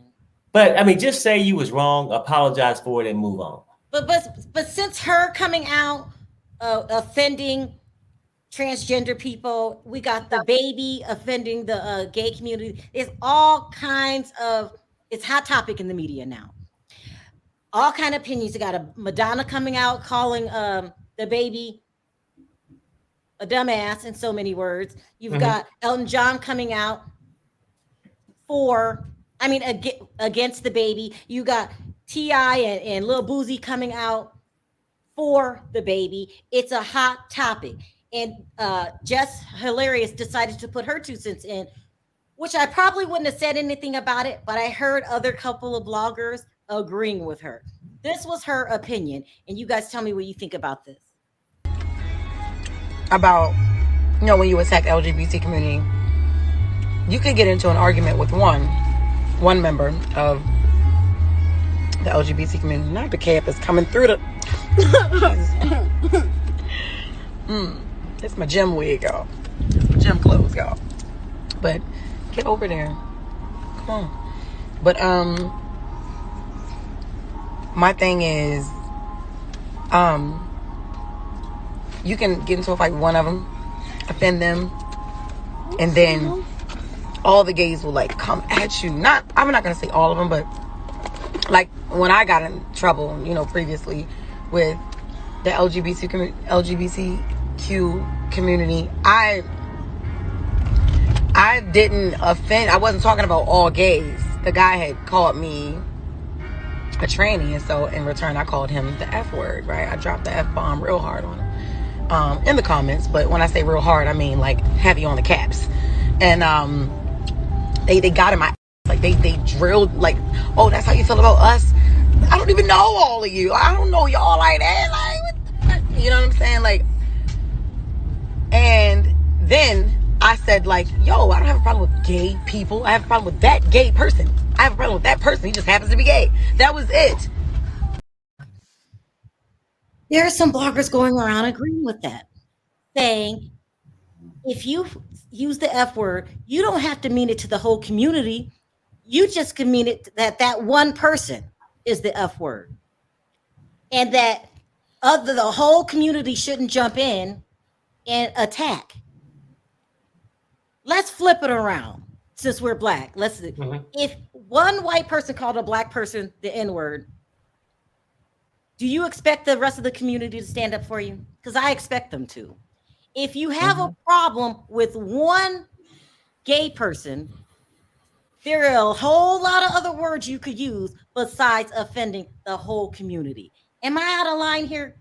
But I mean, just say you was wrong, apologize for it, and move on. But since her coming out offending transgender people, we got the baby offending the gay community. It's all kinds of, it's hot topic in the media now. All kind of opinions. You got a Madonna coming out calling the baby a dumbass in so many words. You've got Elton John coming out against the baby. You got T.I. and Lil Boozy coming out for the baby. It's a hot topic. And Jess Hilarious decided to put her 2 cents in, which I probably wouldn't have said anything about it, but I heard other couple of bloggers agreeing with her. This was her opinion. And you guys tell me what you think about this. About, you know, when you attack the LGBT community, you could get into an argument with one member of the LGBT community. Not the cap is coming through the it's my gym wig, y'all. Gym clothes, y'all. But get over there. Come on. But my thing is, you can get into a fight with one of them, offend them, and then all the gays will like come at you. I'm not gonna say all of them, but like when I got in trouble, you know, previously with the LGBTQ community, I didn't offend. I wasn't talking about all gays. The guy had called me a tranny, and so in return I called him the F word, right? I dropped the F bomb real hard on him in the comments, but when I say real hard, I mean like heavy on the caps. And they got in my, like they drilled, like, oh, that's how you feel about us? I don't even know all of you. I don't know y'all like that. Like, what the fuck? You know what I'm saying? Like, and then I said like, yo, I don't have a problem with gay people. I have a problem with that gay person. I have a problem with that person. He just happens to be gay. That was it. There are some bloggers going around agreeing with that, saying if you use the F word, you don't have to mean it to the whole community. You just can mean it that one person is the F word, and that the whole community shouldn't jump in and attack. Let's flip it around. Since we're black, if one white person called a black person the N word, do you expect the rest of the community to stand up for you? Because I expect them to. If you have a problem with one gay person, there are a whole lot of other words you could use besides offending the whole community. Am I out of line here,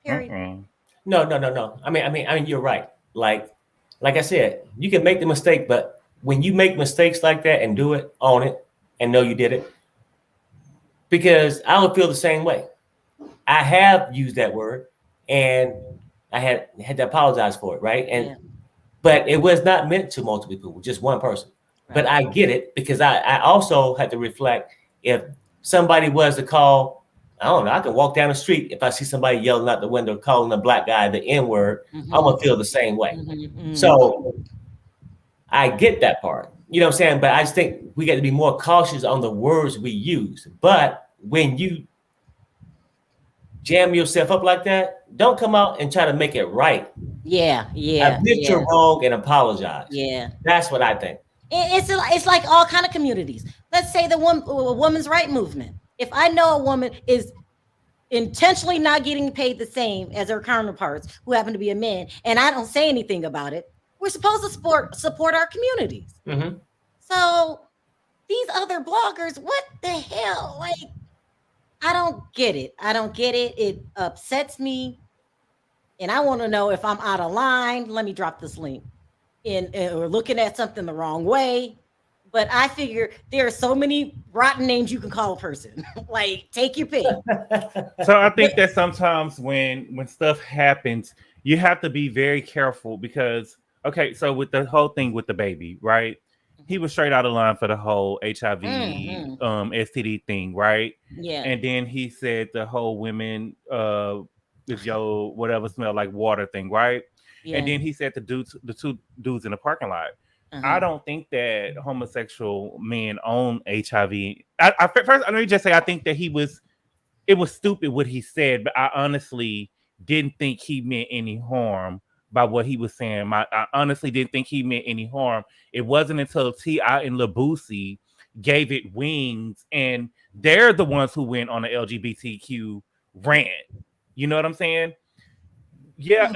Perry? No. I mean, you're right. Like I said, you can make the mistake, but when you make mistakes like that and do it, own it, and know you did it, because I would feel the same way. I have used that word, and I had to apologize for it, right? But it was not meant to multiple people, just one person. Right. But I get it, because I also had to reflect, if somebody was to call, I don't know, I can walk down the street, if I see somebody yelling out the window, calling a black guy the N word, I'm gonna feel the same way. So I get that part, you know what I'm saying? But I just think we got to be more cautious on the words we use. But when you jam yourself up like that, don't come out and try to make it right. Admit you're wrong and apologize. That's what I think. It's like all kind of communities. Let's say the women's right movement. If I know a woman is intentionally not getting paid the same as her counterparts who happen to be a man, and I don't say anything about it, we're supposed to support our communities. So these other bloggers, what the hell? Like, I don't get it. It upsets me. And I want to know if I'm out of line. Let me drop this link. Or looking at something the wrong way. But I figure there are so many rotten names you can call a person. Like, take your pick. So I think that sometimes when stuff happens, you have to be very careful, because, okay, so with the whole thing with the baby, right? He was straight out of line for the whole HIV, STD thing, right? Yeah. And then he said the whole women, if yo whatever smell like water thing, right? Yeah. And then he said the two dudes in the parking lot. I don't think that homosexual men own HIV. First, let me just say, I think that it was stupid what he said, but I honestly didn't think he meant any harm by what he was saying. I honestly didn't think he meant any harm. It wasn't until T.I. and Lil Boosie gave it wings, and they're the ones who went on the LGBTQ rant. You know what I'm saying? Yeah,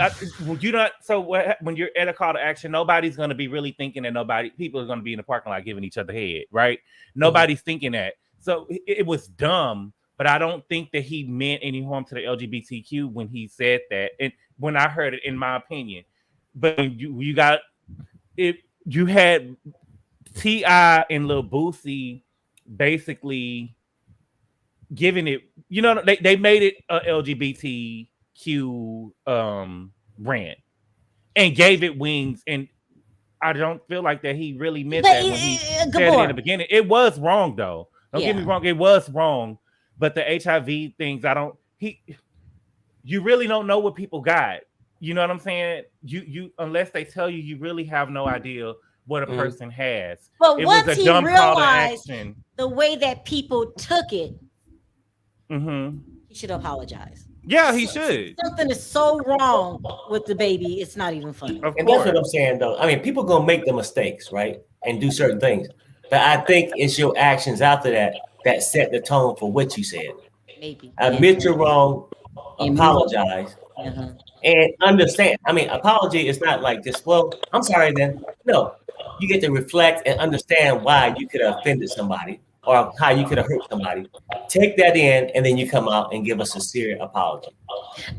you're not. So when you're at a call to action, nobody's going to be really thinking that people are going to be in the parking lot giving each other head, right? Nobody's thinking that. So it was dumb, but I don't think that he meant any harm to the LGBTQ when he said that. And when I heard it, in my opinion, but you had T.I. and Lil Boosie basically giving it, you know, they made it a LGBTQ rant and gave it wings, and I don't feel like that he really meant that when he said it in the beginning. It was wrong though. Don't get me wrong, it was wrong. But the HIV things, you really don't know what people got. You know what I'm saying? You unless they tell you, you really have no idea what a person has. But it once was a he dumb realized the way that people took it, he should apologize. Yeah, he should. Something is so wrong with the baby, it's not even funny. And that's what I'm saying, though. I mean, people gonna make the mistakes, right, and do certain things. But I think it's your actions after that set the tone for what you said. Maybe admit you're wrong, apologize, and understand. I mean, apology is not like this. Well, I'm sorry. Then no, you get to reflect and understand why you could have offended somebody or how you could have hurt somebody. Take that in, and then you come out and give us a sincere apology.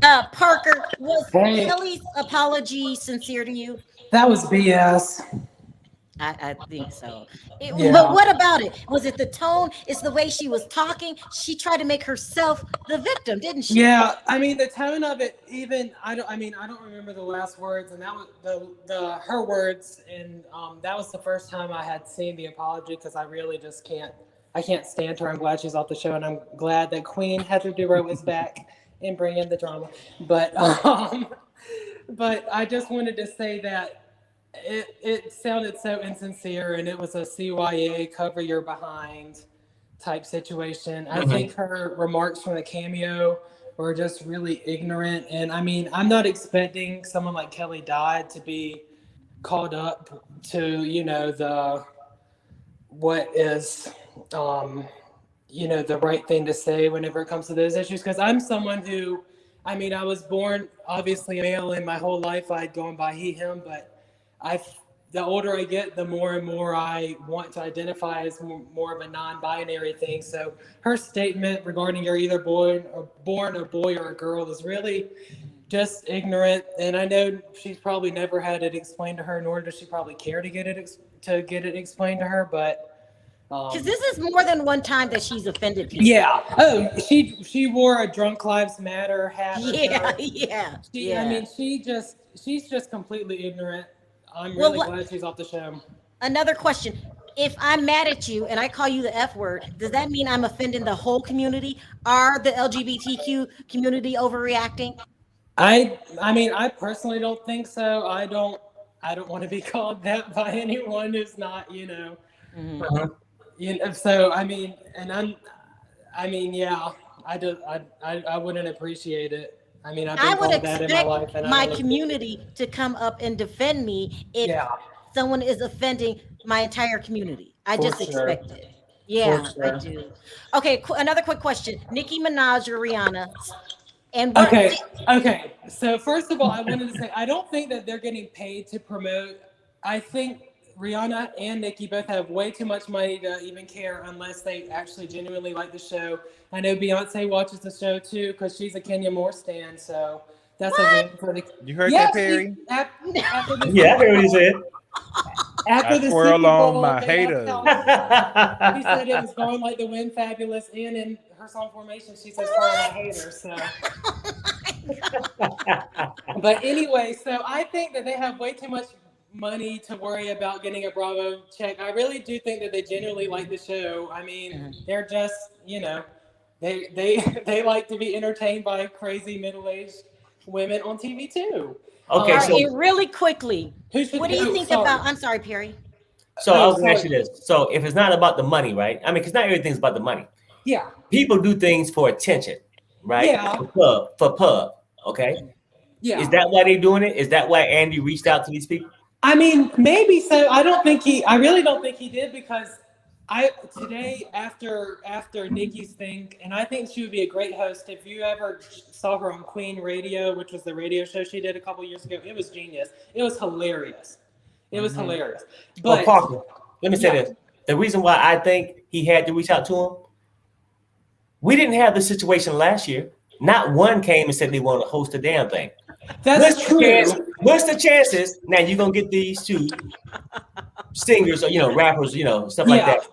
Parker, was Kelly's apology sincere to you? That was BS. I think so. Yeah. But what about it? Was it the tone? It's the way she was talking. She tried to make herself the victim, didn't she? Yeah, I mean the tone of it. Even I don't remember the last words, and that was the her words, and that was the first time I had seen the apology because I really just can't. I can't stand her. I'm glad she's off the show, and I'm glad that Queen Heather Dubrow is back and bringing the drama. But I just wanted to say that it sounded so insincere, and it was a CYA cover your behind type situation. I think her remarks from the cameo were just really ignorant. And I mean, I'm not expecting someone like Kelly Dodd to be called up to, what is, the right thing to say whenever it comes to those issues. Because I'm someone who, I mean, I was born obviously a male, and my whole life I'd gone by he, him, but the older I get, the more and more I want to identify as more of a non-binary thing. So her statement regarding you're either born a boy or a girl is really just ignorant. And I know she's probably never had it explained to her, nor does she probably care to get it explained to her. But Because this is more than one time that she's offended people. yeah. Oh, she wore a Drunk Lives Matter hat. Yeah. I mean, she's just completely ignorant. I'm really glad she's off the show. Another question. If I'm mad at you and I call you the F word, does that mean I'm offending the whole community? Are the LGBTQ community overreacting? I mean, I personally don't think so. I don't want to be called that by anyone who's not, so I mean, yeah, I wouldn't appreciate it. I mean, I've been called that in my life, and my community to come up and defend me if someone is offending my entire community. I just expect it. Yeah, I do. Okay, another quick question: Nicki Minaj or Rihanna? And okay. So first of all, I wanted to say I don't think that they're getting paid to promote. I think Rihanna and Nicki both have way too much money to even care unless they actually genuinely like the show. I know Beyonce watches the show too because she's a Kenya Moore stan, so that's a win for the. You heard that, Perry? I heard what he said. After the twirl Super Bowl, on my haters. He said it was going like the Wind Fabulous, and in her song Formation, she says twirl my haters. So. But anyway, so I think that they have way too much money to worry about getting a Bravo check. I really do think that they genuinely like the show. I mean, they're just, they like to be entertained by crazy middle-aged women on TV too. Okay, so really quickly, what do you think about? I'm sorry, Perry. So I was going to ask you this. So if it's not about the money, right? I mean, because not everything's about the money. Yeah. People do things for attention, right? Yeah. For pub, okay? Yeah. Is that why they're doing it? Is that why Andy reached out to these people? I mean, maybe so. I really don't think he did because today after Nikki's thing, and I think she would be a great host. If you ever saw her on Queen Radio, which was the radio show she did a couple years ago, it was genius. It was hilarious. It was hilarious. But Parker, let me say this. The reason why I think he had to reach out to him, we didn't have the situation last year. Not one came and said they want to host a damn thing. That's true. What's the chances now you're going to get these two singers or, rappers, stuff like that,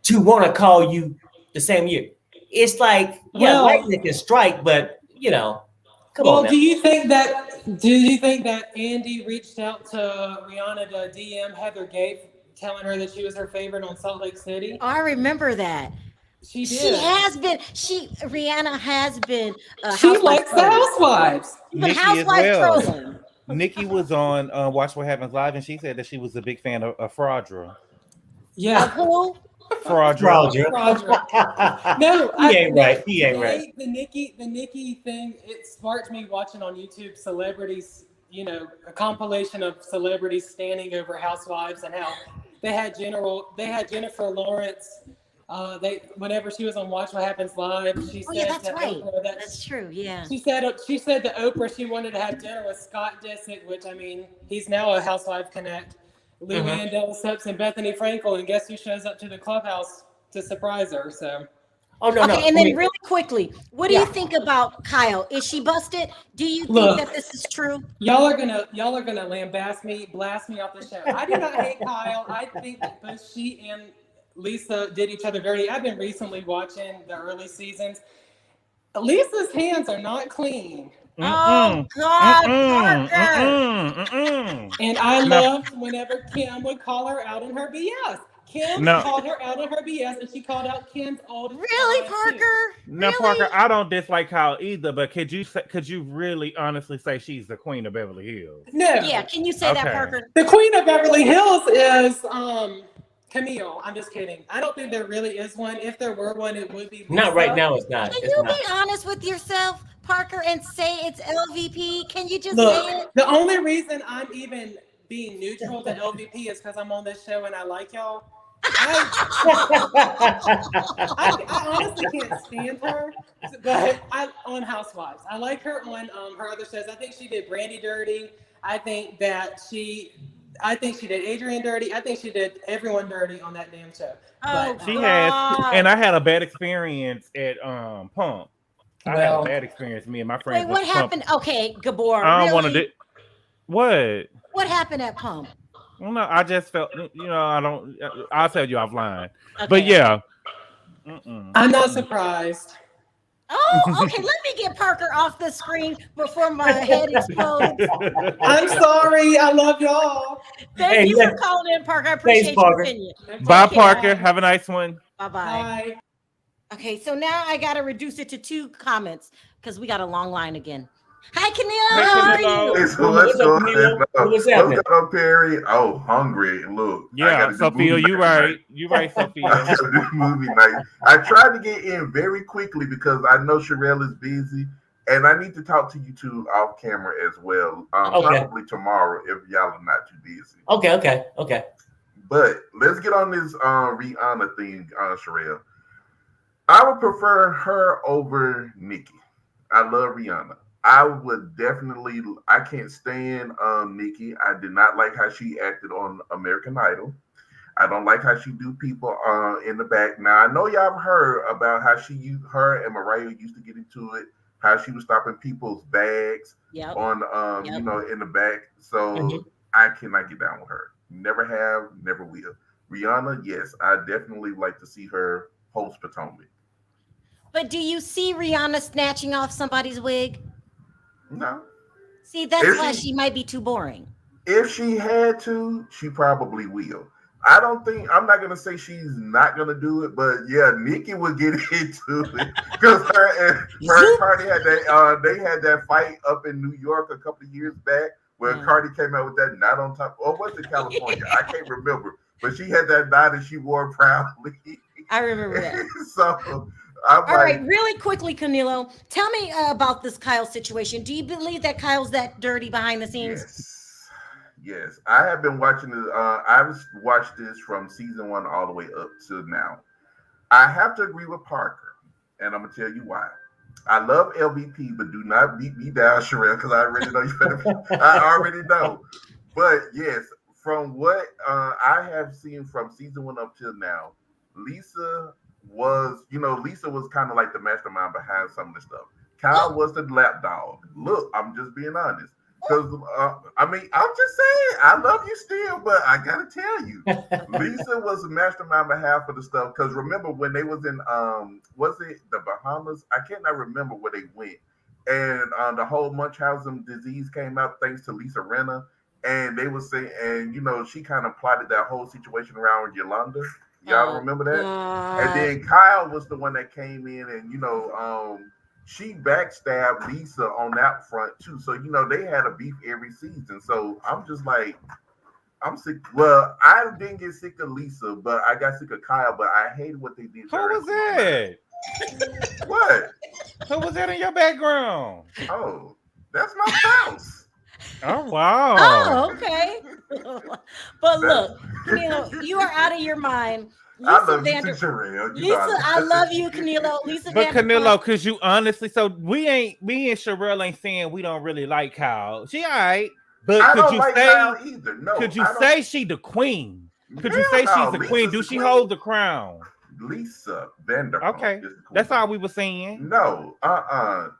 to want to call you the same year? It's like, lightning can strike, but, come on now. Do you think that Andy reached out to Rihanna to DM Heather Gay, telling her that she was her favorite on Salt Lake City? Oh, I remember that. She did. Rihanna has been. She likes the Housewives. Nicki as well. Nicki was on Watch What Happens Live, and she said that she was a big fan of Fraudra. Yeah. Who? Fraudra. No, he ain't right. The Nicki thing, it sparked me watching on YouTube celebrities, a compilation of celebrities standing over Housewives and how they had Jennifer Lawrence. Whenever she was on Watch What Happens Live, she said that's right. Oprah, that's true. Yeah. She said to Oprah she wanted to have dinner with Scott Disick, which I mean he's now a Housewife Connect. Lou Mandel, Steps, and Bethany Frankel, and guess who shows up to the clubhouse to surprise her? So Oh no, Okay, no. and I then mean, really quickly, what do you think about Kyle? Is she busted? Do you Look. think that this is true? Y'all are gonna blast me off the show. I do not hate Kyle. I think that both she and Lisa did each other dirty. I've been recently watching the early seasons. Lisa's hands are not clean. Oh God, Parker! And I No. loved whenever Kim would call her out on her BS. Kim No. called her out on her BS, and she called out Kim's old. Really, Parker? Now, Really? Parker, I don't dislike Kyle either, but could you really honestly say she's the queen of Beverly Hills? No. Yeah, can you say that, Okay. Parker? The queen of Beverly Hills is Camille. I'm just kidding. I don't think there really is one. If there were one, it would be Lisa. not right now. It's not. Can It's you not. be honest with yourself, Parker, and say it's LVP? Can you just say Look, it? the only reason I'm even being neutral to LVP is because I'm on this show and I like y'all. I honestly can't stand her, but on Housewives. I like her on her other shows. I think she did Brandy dirty. I think she did Adrian dirty. I think she did everyone dirty on that damn show. Oh, But She God. has, and I had a bad experience at Pump. I had Well- a bad experience. Me and my friends. Wait, what went to Pump. happened? Okay, Gabor. I don't want really? to do. What? What happened at Pump? Well, no, I just felt. I don't. I'll tell you offline. Okay. But yeah. I'm not surprised. Oh, okay. Let me get Parker off the screen before my head explodes. I'm sorry. I love y'all. Thank you for calling in, Parker. I appreciate your Parker. opinion. Bye, Take care. Parker. Have a nice one. Bye-bye. Bye. Okay, so now I got to reduce it to 2 comments because we got a long line again. Hi, Camille. How are you? Hey, so what's What's up, going Camilo? on? What's What's happening? going on, Perry? Oh, hungry. Look. I Yeah, gotta do Sophia, movie you night right. tonight. You right, I Sophia. gotta do movie night. I tried to get in very quickly because I know Sherelle is busy. And I need to talk to you two off camera as well. Okay. Probably tomorrow if y'all are not too busy. Okay. But let's get on this Rihanna thing, Sherelle. I would prefer her over Nicki. I love Rihanna. I would definitely. I can't stand Nicki. I did not like how she acted on American Idol. I don't like how she do people in the back. Now I know y'all have heard about how her and Mariah used to get into it. How she was stopping people's bags on in the back. So I cannot get down with her. Never have, never will. Rihanna, yes, I definitely like to see her host Potomac. But do you see Rihanna snatching off somebody's wig? No. See, that's why she might be too boring. If she had to, she probably will. I'm not gonna say she's not gonna do it, but yeah, Nicki would get into it because her and Cardi had they had that fight up in New York a couple of years back where Cardi came out with that knot on top. Or was it California? I can't remember, but she had that knot and she wore proudly. I remember that. So. All right, really quickly, Camilo, tell me about this Kyle situation. Do you believe that Kyle's that dirty behind the scenes? Yes. I have been watching this. I've watched this from season 1 all the way up to now. I have to agree with Parker, and I'm gonna tell you why. I love LVP, but do not beat me down, Sherelle, because I already know you better. I already know. But yes, from what I have seen from season 1 up till now, Lisa was kind of like the mastermind behind some of the stuff. Kyle was the lapdog. Look, I'm just being honest. Because, I'm just saying, I love you still, but I got to tell you, Lisa was the mastermind behind for the stuff. Because remember when they was in, was it the Bahamas? I cannot remember where they went. And the whole Munchausen disease came out thanks to Lisa Rinna. And they were saying, and, she kind of plotted that whole situation around Yolanda. Y'all remember that? And then Kyle was the one that came in and, she backstabbed Lisa on that front too. So, they had a beef every season. So I'm just like, I'm sick. Well, I didn't get sick of Lisa, but I got sick of Kyle, but I hated what they did. Who was that? What? Who was that in your background? Oh, that's my spouse. Oh, wow. Oh, okay. But look, you are out of your mind. Lisa I love you too, Sherelle. Lisa, I love you, Canelo. Lisa, but Canelo, because you honestly, so me and Sherelle ain't saying we don't really like Kyle. She all right, but I could don't you like say? Kyle either. No, could you say she the queen? Could you say she's the queen? Do she queen. hold the crown? Lisa Vanderpump. Okay, that's all we were saying. No,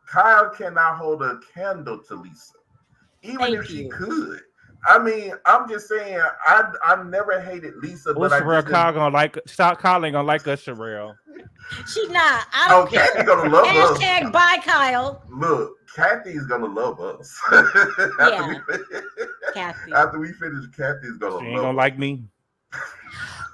Kyle cannot hold a candle to Lisa, even Thank if she you. could. I mean, I'm just saying, I never hated Lisa, Well, but I Sherelle, just Kyle gonna like. Stop calling gonna like us, Sherelle. She's not. I don't care. Kathy's gonna love us. Hashtag bye, Kyle. Look, Kathy's gonna love us. Yeah, Kathy. After we finish, Kathy's gonna She ain't love gonna us. like me.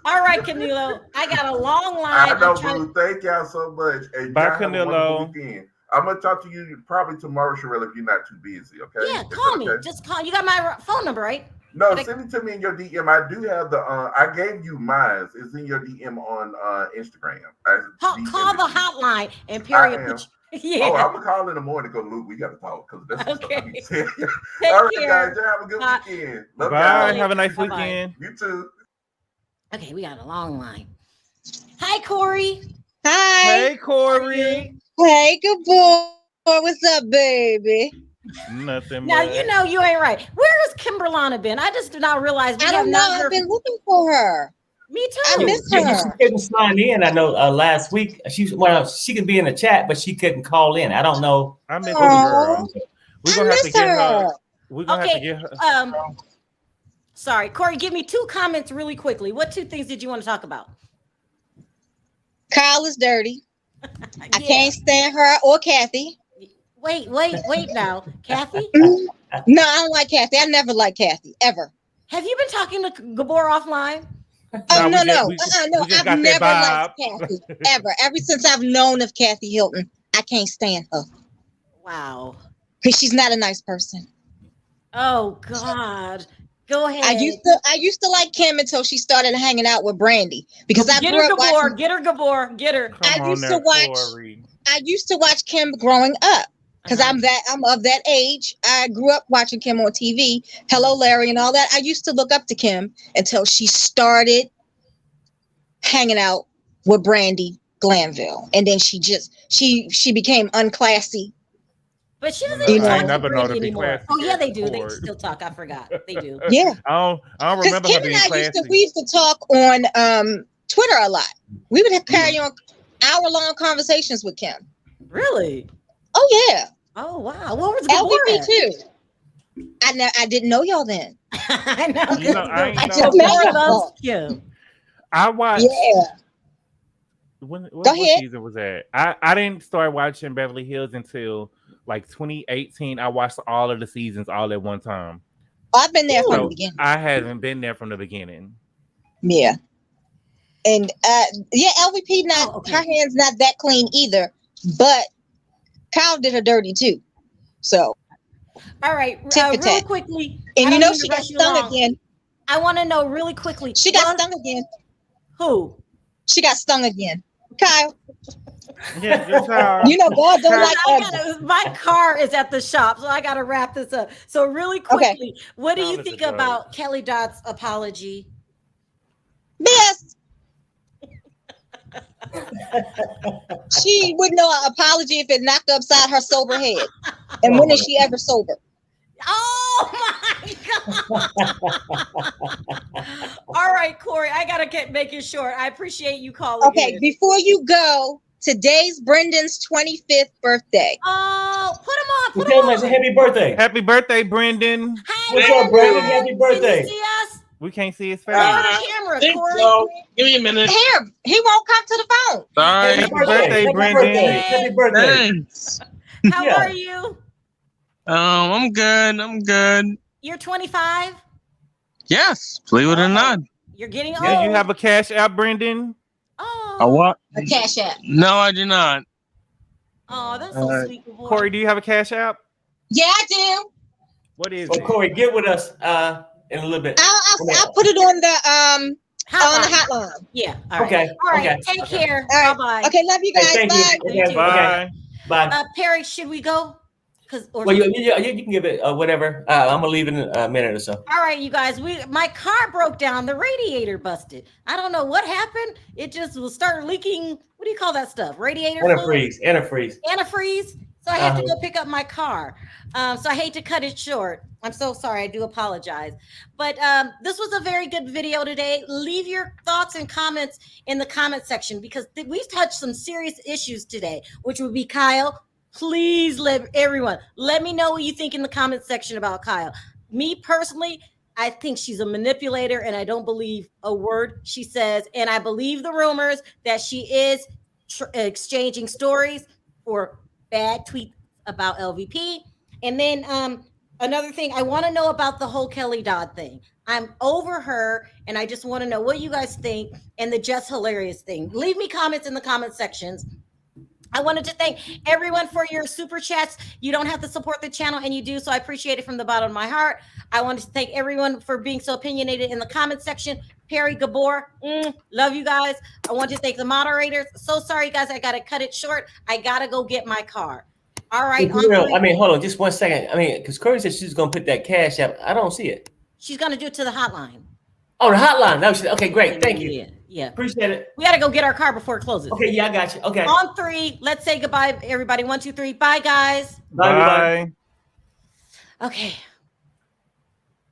All right, Canelo. I got a long line. I know, I'm trying boo. Thank y'all so much. And Bye, y'all have a wonderful Canelo. weekend. I'm gonna talk to you probably tomorrow, Sherelle, if you're not too busy. Okay? Yeah, Is call that me. okay? Just call. You got my phone number, right? No, But send it to me in your DM. I do have the. I gave you mine. It's in your DM on Instagram. Call the hotline and Perry will put you. Yeah. Oh, I'm gonna call in the morning. Go, Luke. We gotta talk because that's Okay. Take Take All right, care. guys. Y'all have a good Bye. weekend. Love Bye. y'all. Have a nice Bye-bye. weekend. You too. Okay, we got a long line. Hi, Corey. Hi. Hey, Corey. Hey, good boy. What's up, baby? Nothing. Now much. you know you ain't right. Where has Kimberlana been? I just did not realize we I have don't know. not I've heard. been looking for her. Me I too. miss She her. couldn't sign in. I know last week she can be in the chat, but she couldn't call in. I don't know. I miss the Aw. girl. We're gonna have to miss get her. her. We're gonna have to Okay. get her. Sorry, Corey. Give me 2 comments really quickly. What 2 things did you want to talk about? Kyle is dirty. I Yeah. can't stand her or Kathy. Wait now, Kathy. No, I don't like Kathy. I never liked Kathy ever. Have you been talking to Gabor offline? Oh No, no, we no, just- no! we just I've got that never liked vibe. Kathy ever. Ever since I've known of Kathy Hilton, I can't stand her Wow. because she's not a nice person. Oh God. Go ahead. I used to like Kim until she started hanging out with Brandy because I Get grew her, up Gabor. watching. Get her, Gabor. Get her. Come I on used to there, watch- Corey. I used to watch Kim growing up because Uh-huh. I'm of that age. I grew up watching Kim on TV, Hello Larry and all that. I used to look up to Kim until she started hanging out with Brandy Glanville, and then she became unclassy. But she doesn't No, even I talk ain't to never known her Brandy to be anymore. classy Oh yeah, as they do. They Ford. still talk. I forgot. They do. Yeah, I don't because remember her Kim being and I classy. we used to talk on Twitter a lot. We would have carry on hour-long conversations with Kim. Really? Oh yeah, Oh wow. What was Gabor LVP at? too. I didn't know y'all then. I know. You know, I ain't I know. just met Gabor y'all. loves Kim. I watched. Yeah. What Go ahead. season was that? I didn't start watching Beverly Hills until like 2018. I watched all of the seasons all at one time. I've been there from the So beginning. I haven't been there from the beginning. Yeah. And yeah, LVP not Oh, okay. her hands not that clean either, but Kyle did her dirty too. So All right. Tit for Really tat. quickly. and I you don't know mean to she got rush you stung along. again. I want to know really quickly. She got was- stung again. Who? She got stung again. Kyle, Yeah, just how you know God don't like I ugly. gotta, my car is at the shop, so I got to wrap this up. So really quickly, what do How you does think it go? about Kelly Dodd's apology? Yes. She wouldn't know an apology if it knocked her upside her sober head. And when is she ever sober? Oh my God! All right, Corey, I gotta make it short. I appreciate you calling. Okay, in. before you go, today's Brendan's 25th birthday. Oh, put him on. Well, Put tell him him it's a on. happy birthday. happy birthday, Brendan. Hey, What's up, Brandon? Happy Can birthday. you see us? We can't see his face. Over the camera, think Corey. so. Give me a minute. Here, he won't come to the phone. Sorry. Happy Happy birthday, Happy Brandon. birthday. Happy birthday. Thanks. How Yeah. are you? I'm good. I'm good. You're 25. Yes, believe it or not. You're getting Do old. you have a cash app, Brendan? Oh. A what? A cash app. No, I do not. Oh, that's so sweet, good boy. Corey, do you have a cash app? Yeah, I do. What is Well, it? Corey, get with us in a little bit. I'll put it on the hotline. Yeah. All right. Okay. All right. Okay. Take Okay. care. All right. Bye-bye. Okay, love you Hey, guys. thank Bye. you. Okay. Bye. Bye. Perry, should we go? Well, you can give it whatever. I'm gonna leave in a minute or so. All right, you guys. My car broke down. The radiator busted. I don't know what happened. It just will start leaking. What do you call that stuff? Radiator fluid? Antifreeze. Antifreeze. So I had to go pick up my car. So I hate to cut it short. I'm so sorry. I do apologize. But this was a very good video today. Leave your thoughts and comments in the comment section because we've touched some serious issues today, which would be Kyle. Please let me know what you think in the comment section about Kyle. Me personally, I think she's a manipulator and I don't believe a word she says. And I believe the rumors that she is exchanging stories for bad tweets about LVP. And then another thing, I want to know about the whole Kelly Dodd thing. I'm over her, and I just want to know what you guys think and the just hilarious thing. Leave me comments in the comment sections. I wanted to thank everyone for your super chats. You don't have to support the channel, and you do, so I appreciate it from the bottom of my heart. I wanted to thank everyone for being so opinionated in the comment section. Perry Gabor, love you guys. I want to thank the moderators. So sorry, guys, I got to cut it short. I got to go get my car. All right. I mean, hold on just 1 second. I mean, because Curry said she's going to put that cash up. I don't see it. She's going to do it to the hotline. Oh, the hotline. No, okay, great. Thank you. Yeah. Appreciate it. We got to go get our car before it closes. Okay, yeah, I got you. Okay. On 3, let's say goodbye, everybody. 1, 2, 3. Bye, guys. Bye. Okay.